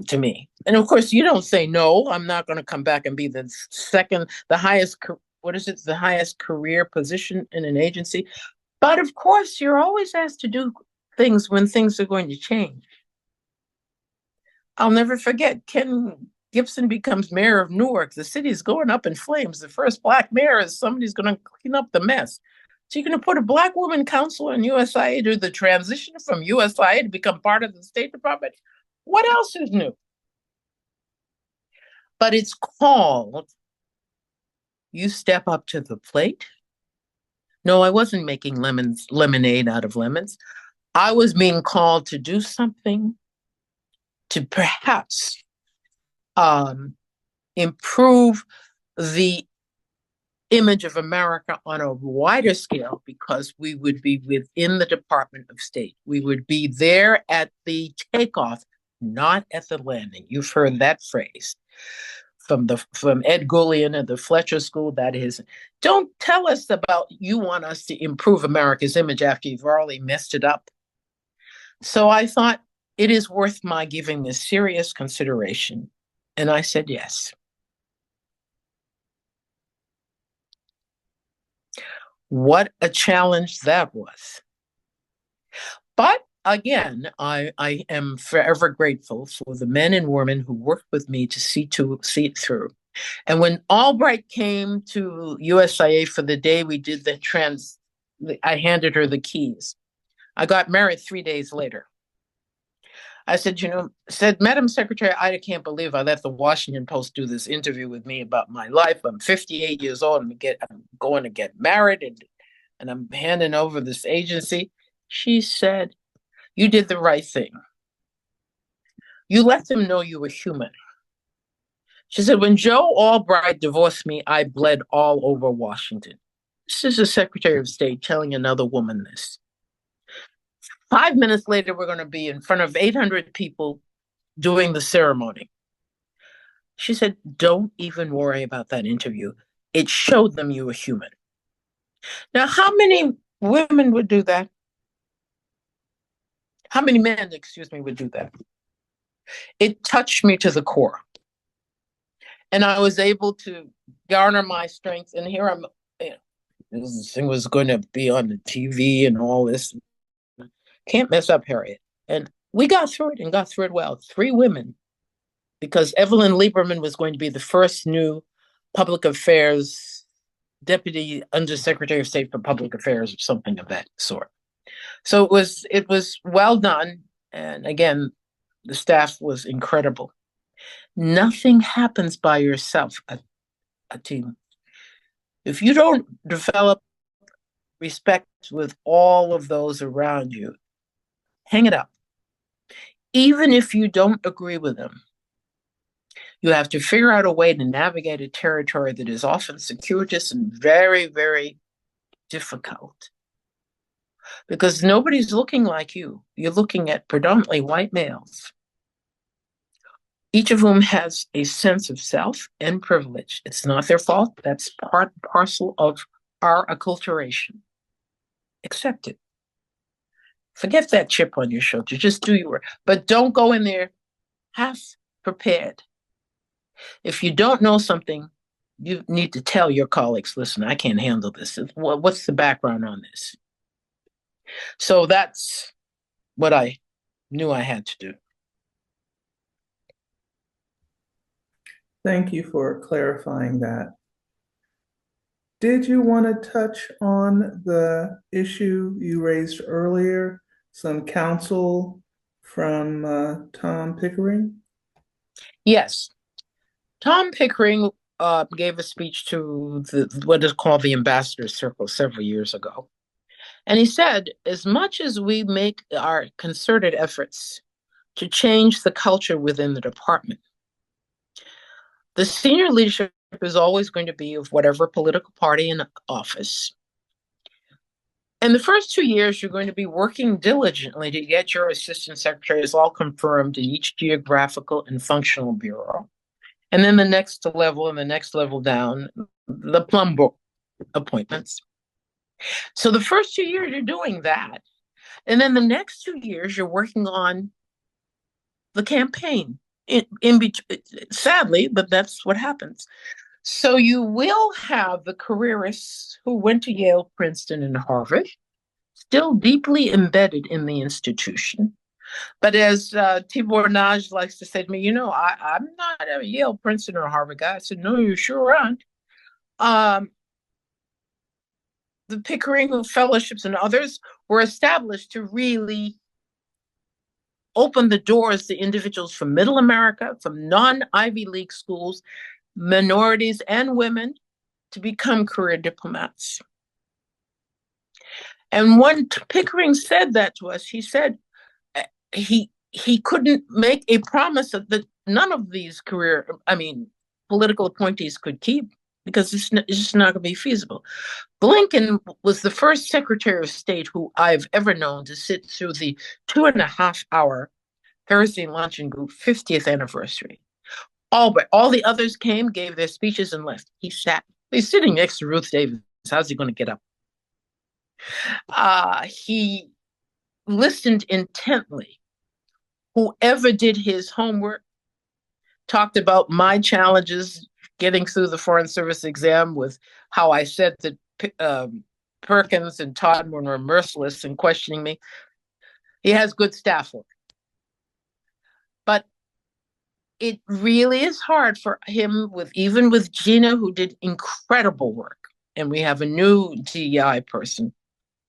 to me. And of course, you don't say, no, I'm not going to come back and be the highest, what is it, the highest career position in an agency. But of course, you're always asked to do things when things are going to change. I'll never forget Ken Gibson becomes mayor of Newark. The city's going up in flames. The first black mayor is somebody's going to clean up the mess. So you're going to put a black woman counselor in USIA to do the transition from USIA to become part of the State Department. What else is new? But it's called You Step Up to the Plate. No, I wasn't making lemonade out of lemons. I was being called to do something to perhaps improve the image of America on a wider scale because we would be within the Department of State. We would be there at the takeoff, not at the landing. You've heard that phrase from Ed Gullion at the Fletcher School. That is, don't tell us about you want us to improve America's image after you've already messed it up. So I thought it is worth my giving this serious consideration. And I said yes. What a challenge that was. But again, I am forever grateful for the men and women who worked with me to see it through. And when Albright came to USIA for the day we did I handed her the keys. I got married 3 days later. I said, Madam Secretary, I can't believe I let the Washington Post do this interview with me about my life. I'm 58 years old and I'm going to get married and I'm handing over this agency. She said, you did the right thing. You let them know you were human. She said, when Joe Albright divorced me, I bled all over Washington. This is the Secretary of State telling another woman this. 5 minutes later, we're going to be in front of 800 people doing the ceremony. She said, don't even worry about that interview. It showed them you were human. Now, how many women would do that? How many men, would do that? It touched me to the core. And I was able to garner my strength. And here I'm, this thing was going to be on the TV and all this. Can't mess up Harriet. And we got through it and got through it well. 3 women, because Evelyn Lieberman was going to be the first new public affairs deputy undersecretary of state for public affairs or something of that sort. So it was well done. And again, the staff was incredible. Nothing happens by yourself, a team. If you don't develop respect with all of those around you, hang it up. Even if you don't agree with them, you have to figure out a way to navigate a territory that is often circuitous and very, very difficult. Because nobody's looking like you. You're looking at predominantly white males, each of whom has a sense of self and privilege. It's not their fault. That's part and parcel of our acculturation. Accept it. Forget that chip on your shoulder. Just do your work. But don't go in there half prepared. If you don't know something, you need to tell your colleagues, listen, I can't handle this. What's the background on this? So that's what I knew I had to do. Thank you for clarifying that. Did you want to touch on the issue you raised earlier, some counsel from Tom Pickering? Yes. Tom Pickering gave a speech to what is called the Ambassador Circle several years ago. And he said, as much as we make our concerted efforts to change the culture within the department, the senior leadership is always going to be of whatever political party in office. And the first 2 years, you're going to be working diligently to get your assistant secretaries all confirmed in each geographical and functional bureau. And then the next level and the next level down, the plum book appointments. So the first 2 years, you're doing that. And then the next 2 years, you're working on the campaign. Sadly, but that's what happens. So you will have the careerists who went to Yale, Princeton, and Harvard, still deeply embedded in the institution. But as Tibor Naj likes to say to me, I'm not a Yale, Princeton, or Harvard guy. I said, no, you sure aren't. The Pickering fellowships and others were established to really open the doors to individuals from Middle America, from non-Ivy League schools, minorities and women, to become career diplomats. And when Pickering said that to us, he said he couldn't make a promise that none of these political appointees could keep, because it's just not going to be feasible. Blinken was the first Secretary of State who I've ever known to sit through the 2.5-hour Thursday luncheon group 50th anniversary. All the others came, gave their speeches, and left. He sat. He's sitting next to Ruth Davis. How's he going to get up? He listened intently. Whoever did his homework talked about my challenges getting through the Foreign Service exam, with how I said that Perkins and Todman were merciless in questioning me. He has good staff work. But it really is hard for him, even with Gina, who did incredible work. And we have a new DEI person,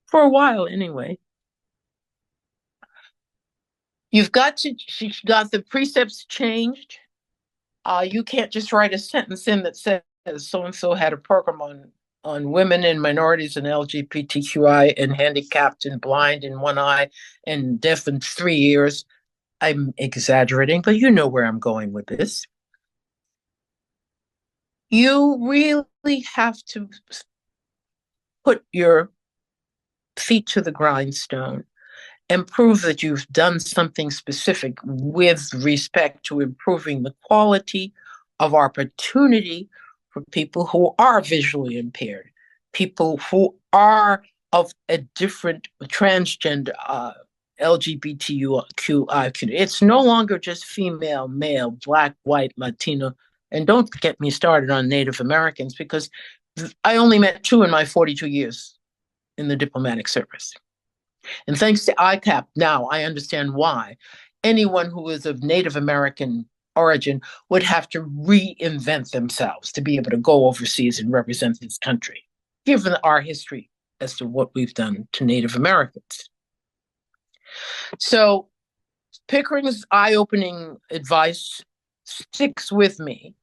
for a while anyway. She's got the precepts changed. You can't just write a sentence in that says so-and-so had a program on women and minorities and LGBTQI and handicapped and blind in one eye and deaf in 3 ears. I'm exaggerating, but you know where I'm going with this. You really have to put your feet to the grindstone and prove that you've done something specific with respect to improving the quality of opportunity for people who are visually impaired, people who are of a different transgender LGBTQI. It's no longer just female, male, black, white, Latino. And don't get me started on Native Americans, because I only met 2 in my 42 years in the diplomatic service. And thanks to ICAP, now I understand why anyone who is of Native American origin would have to reinvent themselves to be able to go overseas and represent this country, given our history as to what we've done to Native Americans. So Pickering's eye-opening advice sticks with me.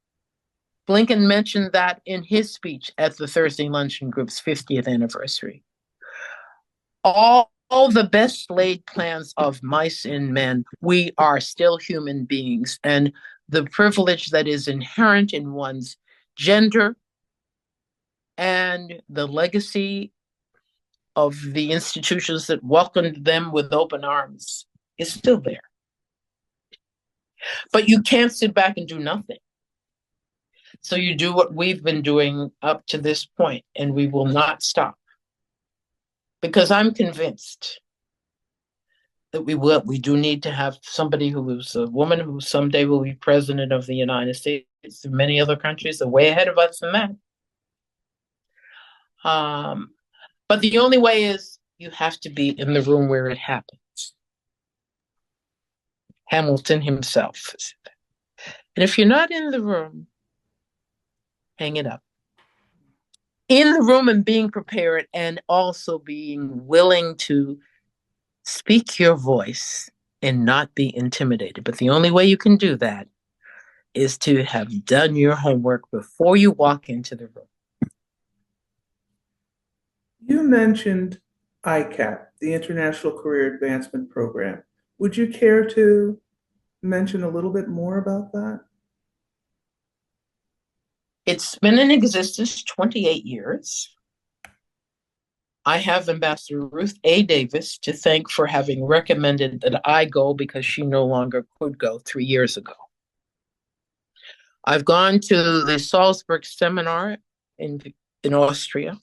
Blinken mentioned that in his speech at the Thursday Luncheon Group's 50th anniversary. all the best laid plans of mice and men, we are still human beings. And the privilege that is inherent in one's gender and the legacy of the institutions that welcomed them with open arms is still there. But you can't sit back and do nothing. So you do what we've been doing up to this point, and we will not stop. Because I'm convinced that we do need to have somebody who is a woman who someday will be president of the United States. Many other countries are way ahead of us in that. But the only way is you have to be in the room where it happens. Hamilton himself said that. And if you're not in the room, hang it up. In the room and being prepared, and also being willing to speak your voice and not be intimidated. But the only way you can do that is to have done your homework before you walk into the room. You mentioned ICAP, the International Career Advancement Program. Would you care to mention a little bit more about that? It's been in existence 28 years. I have Ambassador Ruth A. Davis to thank for having recommended that I go because she no longer could go 3 years ago. I've gone to the Salzburg seminar in Austria.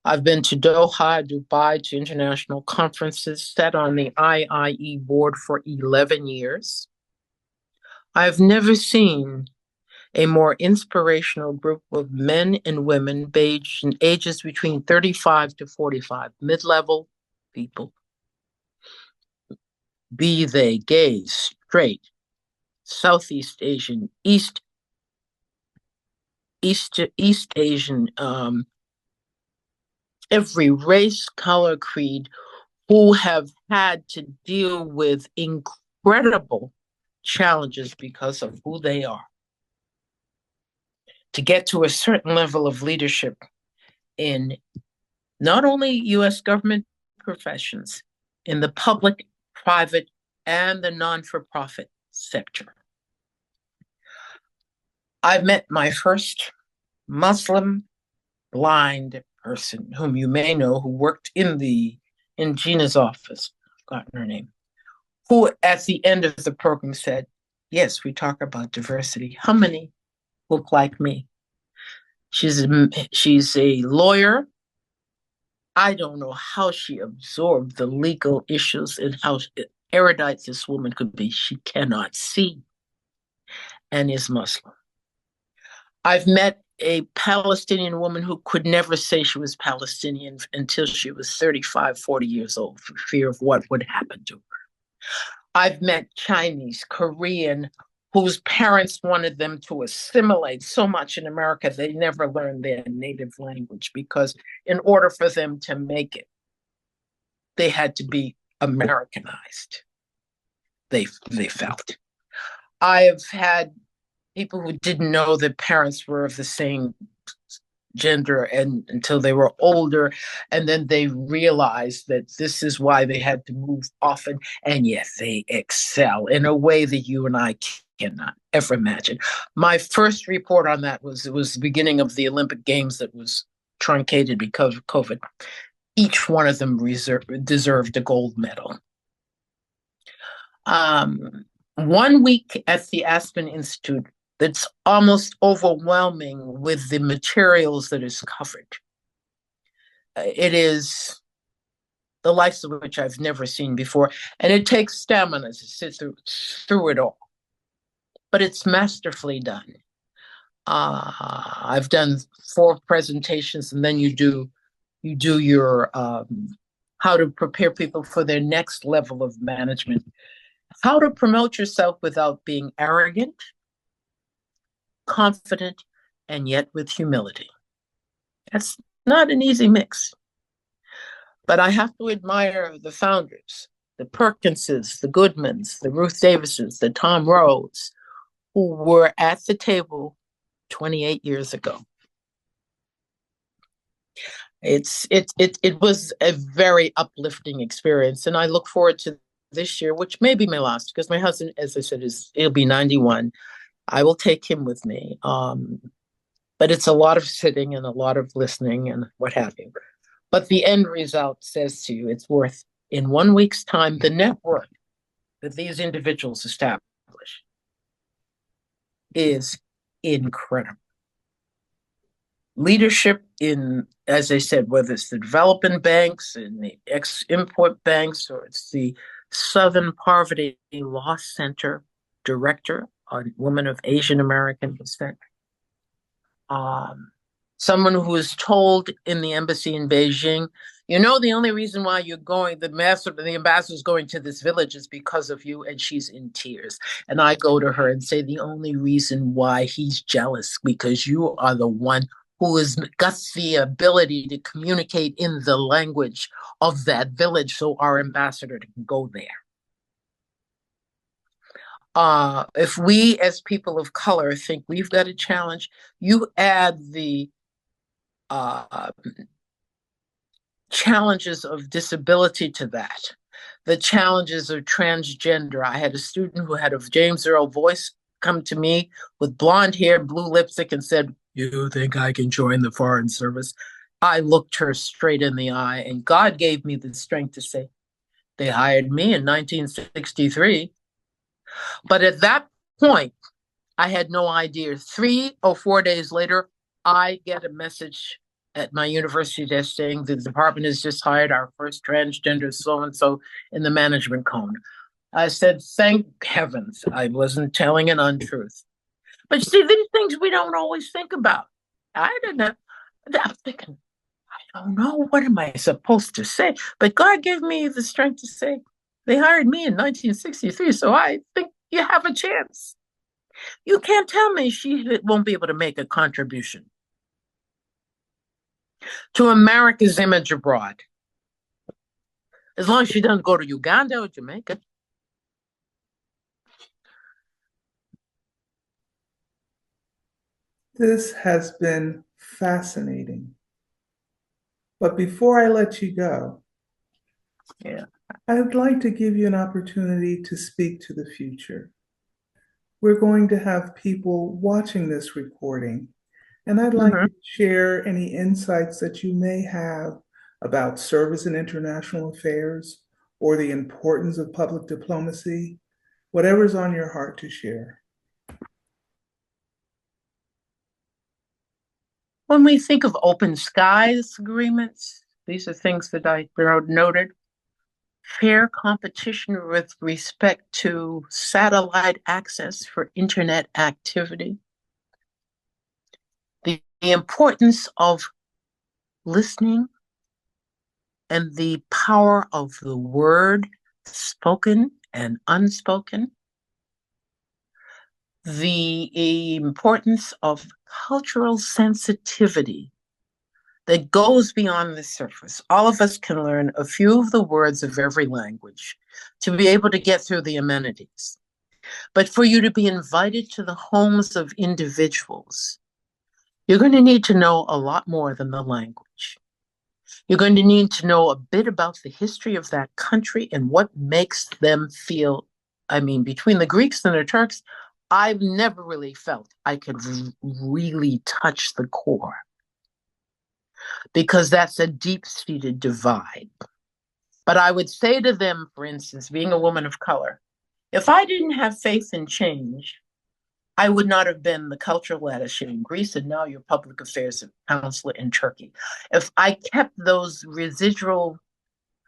I've been to Doha, Dubai, to international conferences, sat on the IIE board for 11 years. I've never seen a more inspirational group of men and women ages between 35 to 45, mid-level people, be they gay, straight, Southeast Asian, East Asian, every race, color, creed, who have had to deal with incredible challenges because of who they are. To get to a certain level of leadership in not only US government professions, in the public, private, and the non-for-profit sector. I've met my first Muslim blind person, whom you may know, who worked in Gina's office, I've forgotten her name, who at the end of the program said, yes, we talk about diversity. How many look like me? She's a lawyer. I don't know how she absorbed the legal issues and how erudite this woman could be. She cannot see and is Muslim. I've met a Palestinian woman who could never say she was Palestinian until she was 35, 40 years old for fear of what would happen to her. I've met Chinese, Korean, whose parents wanted them to assimilate so much in America, they never learned their native language because in order for them to make it, they had to be Americanized, they felt. I've had people who didn't know their parents were of the same gender until they were older, and then they realized that this is why they had to move often, and yet they excel in a way that you and I cannot ever imagine. My first report on that was the beginning of the Olympic Games that was truncated because of COVID. Each one of them deserved a gold medal. 1 week at the Aspen Institute that's almost overwhelming with the materials that is covered. It is the likes of which I've never seen before, and it takes stamina to sit through it all. But it's masterfully done. I've done 4 presentations, and then you do your how to prepare people for their next level of management, how to promote yourself without being arrogant, confident, and yet with humility. That's not an easy mix. But I have to admire the founders, the Perkinses, the Goodmans, the Ruth Davises, the Tom Rose, who were at the table 28 years ago. It was a very uplifting experience, and I look forward to this year, which may be my last, because my husband, as I said, he'll be 91. I will take him with me. But it's a lot of sitting and a lot of listening and what have you. But the end result says to you it's worth, in 1 week's time, the network that these individuals establish is incredible. Leadership in, as I said, whether it's the development banks and the import banks, or it's the Southern Poverty Law Center director, a woman of Asian American descent. Someone who was told in the embassy in Beijing, the only reason why you're going, the ambassador's going to this village is because of you, and she's in tears. And I go to her and say, the only reason why he's jealous, because you are the one who has got the ability to communicate in the language of that village, so our ambassador can go there. If we as people of color think we've got a challenge, you add the challenges of disability to that, the challenges of transgender. I had a student who had a James Earl voice come to me with blonde hair, blue lipstick, and said, "You think I can join the Foreign Service?" I looked her straight in the eye, and God gave me the strength to say, they hired me in 1963. But at that point, I had no idea. 3 or 4 days later, I get a message at my university desk saying the department has just hired our first transgender so-and-so in the management cone. I said, thank heavens I wasn't telling an untruth. But you see, these things we don't always think about. I didn't know. I'm thinking, I don't know, what am I supposed to say? But God gave me the strength to say, they hired me in 1963, so I think you have a chance. You can't tell me she won't be able to make a contribution to America's image abroad. As long as she doesn't go to Uganda or Jamaica. This has been fascinating. But before I let you go, Yeah. I'd like to give you an opportunity to speak to the future. We're going to have people watching this recording, and I'd like Mm-hmm. to share any insights that you may have about service in international affairs or the importance of public diplomacy, whatever's on your heart to share. When we think of open skies agreements, these are things that I noted. Fair competition with respect to satellite access for internet activity. The importance of listening and the power of the word, spoken and unspoken. The importance of cultural sensitivity that goes beyond the surface. All of us can learn a few of the words of every language to be able to get through the amenities. But for you to be invited to the homes of individuals, you're going to need to know a lot more than the language. You're going to need to know a bit about the history of that country and what makes them feel. I mean, between the Greeks and the Turks, I've never really felt I could really touch the core, because that's a deep-seated divide. But I would say to them, for instance, being a woman of color, if I didn't have faith in change, I would not have been the cultural attaché in Greece and now your public affairs counselor in Turkey. If I kept those residual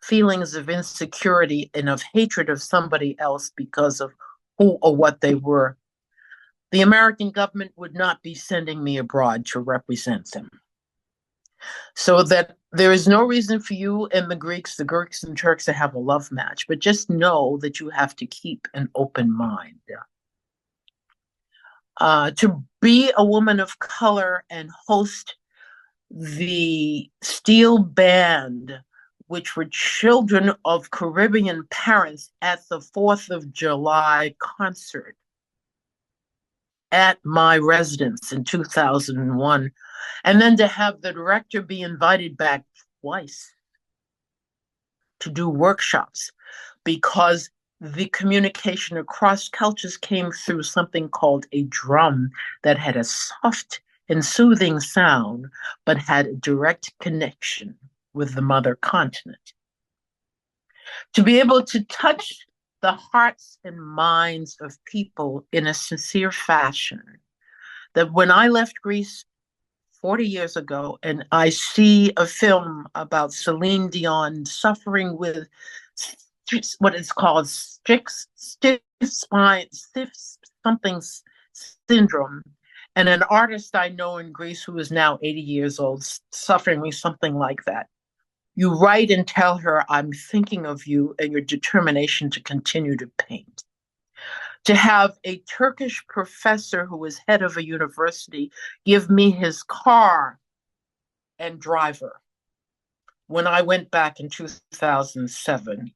feelings of insecurity and of hatred of somebody else because of who or what they were, the American government would not be sending me abroad to represent them. So that there is no reason for you and the Greeks and Turks to have a love match, but just know that you have to keep an open mind. To be a woman of color and host the steel band, which were children of Caribbean parents, at the 4th of July concert at my residence in 2001, And then to have the director be invited back twice to do workshops because the communication across cultures came through something called a drum that had a soft and soothing sound, but had a direct connection with the mother continent. To be able to touch the hearts and minds of people in a sincere fashion, that when I left Greece 40 years ago and I see a film about Celine Dion suffering with what is called stiff spine, stiff something syndrome, and an artist I know in Greece who is now 80 years old suffering with something like that. You write and tell her, I'm thinking of you and your determination to continue to paint. To have a Turkish professor who was head of a university give me his car and driver when I went back in 2007,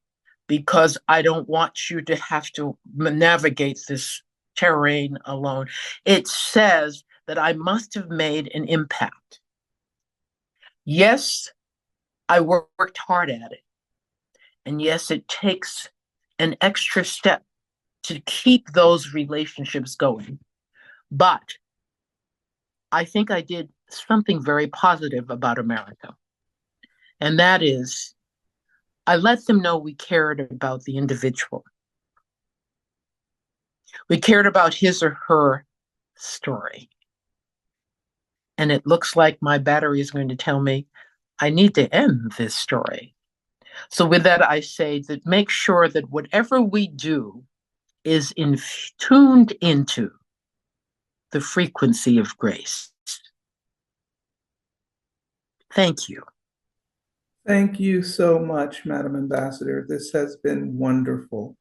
because I don't want you to have to navigate this terrain alone. It says that I must have made an impact. Yes, I worked hard at it. And yes, it takes an extra step to keep those relationships going. But I think I did something very positive about America. And that is, I let them know we cared about the individual. We cared about his or her story. And it looks like my battery is going to tell me I need to end this story. So with that, I say that make sure that whatever we do is tuned into the frequency of grace. Thank you. Thank you so much, Madam Ambassador. This has been wonderful.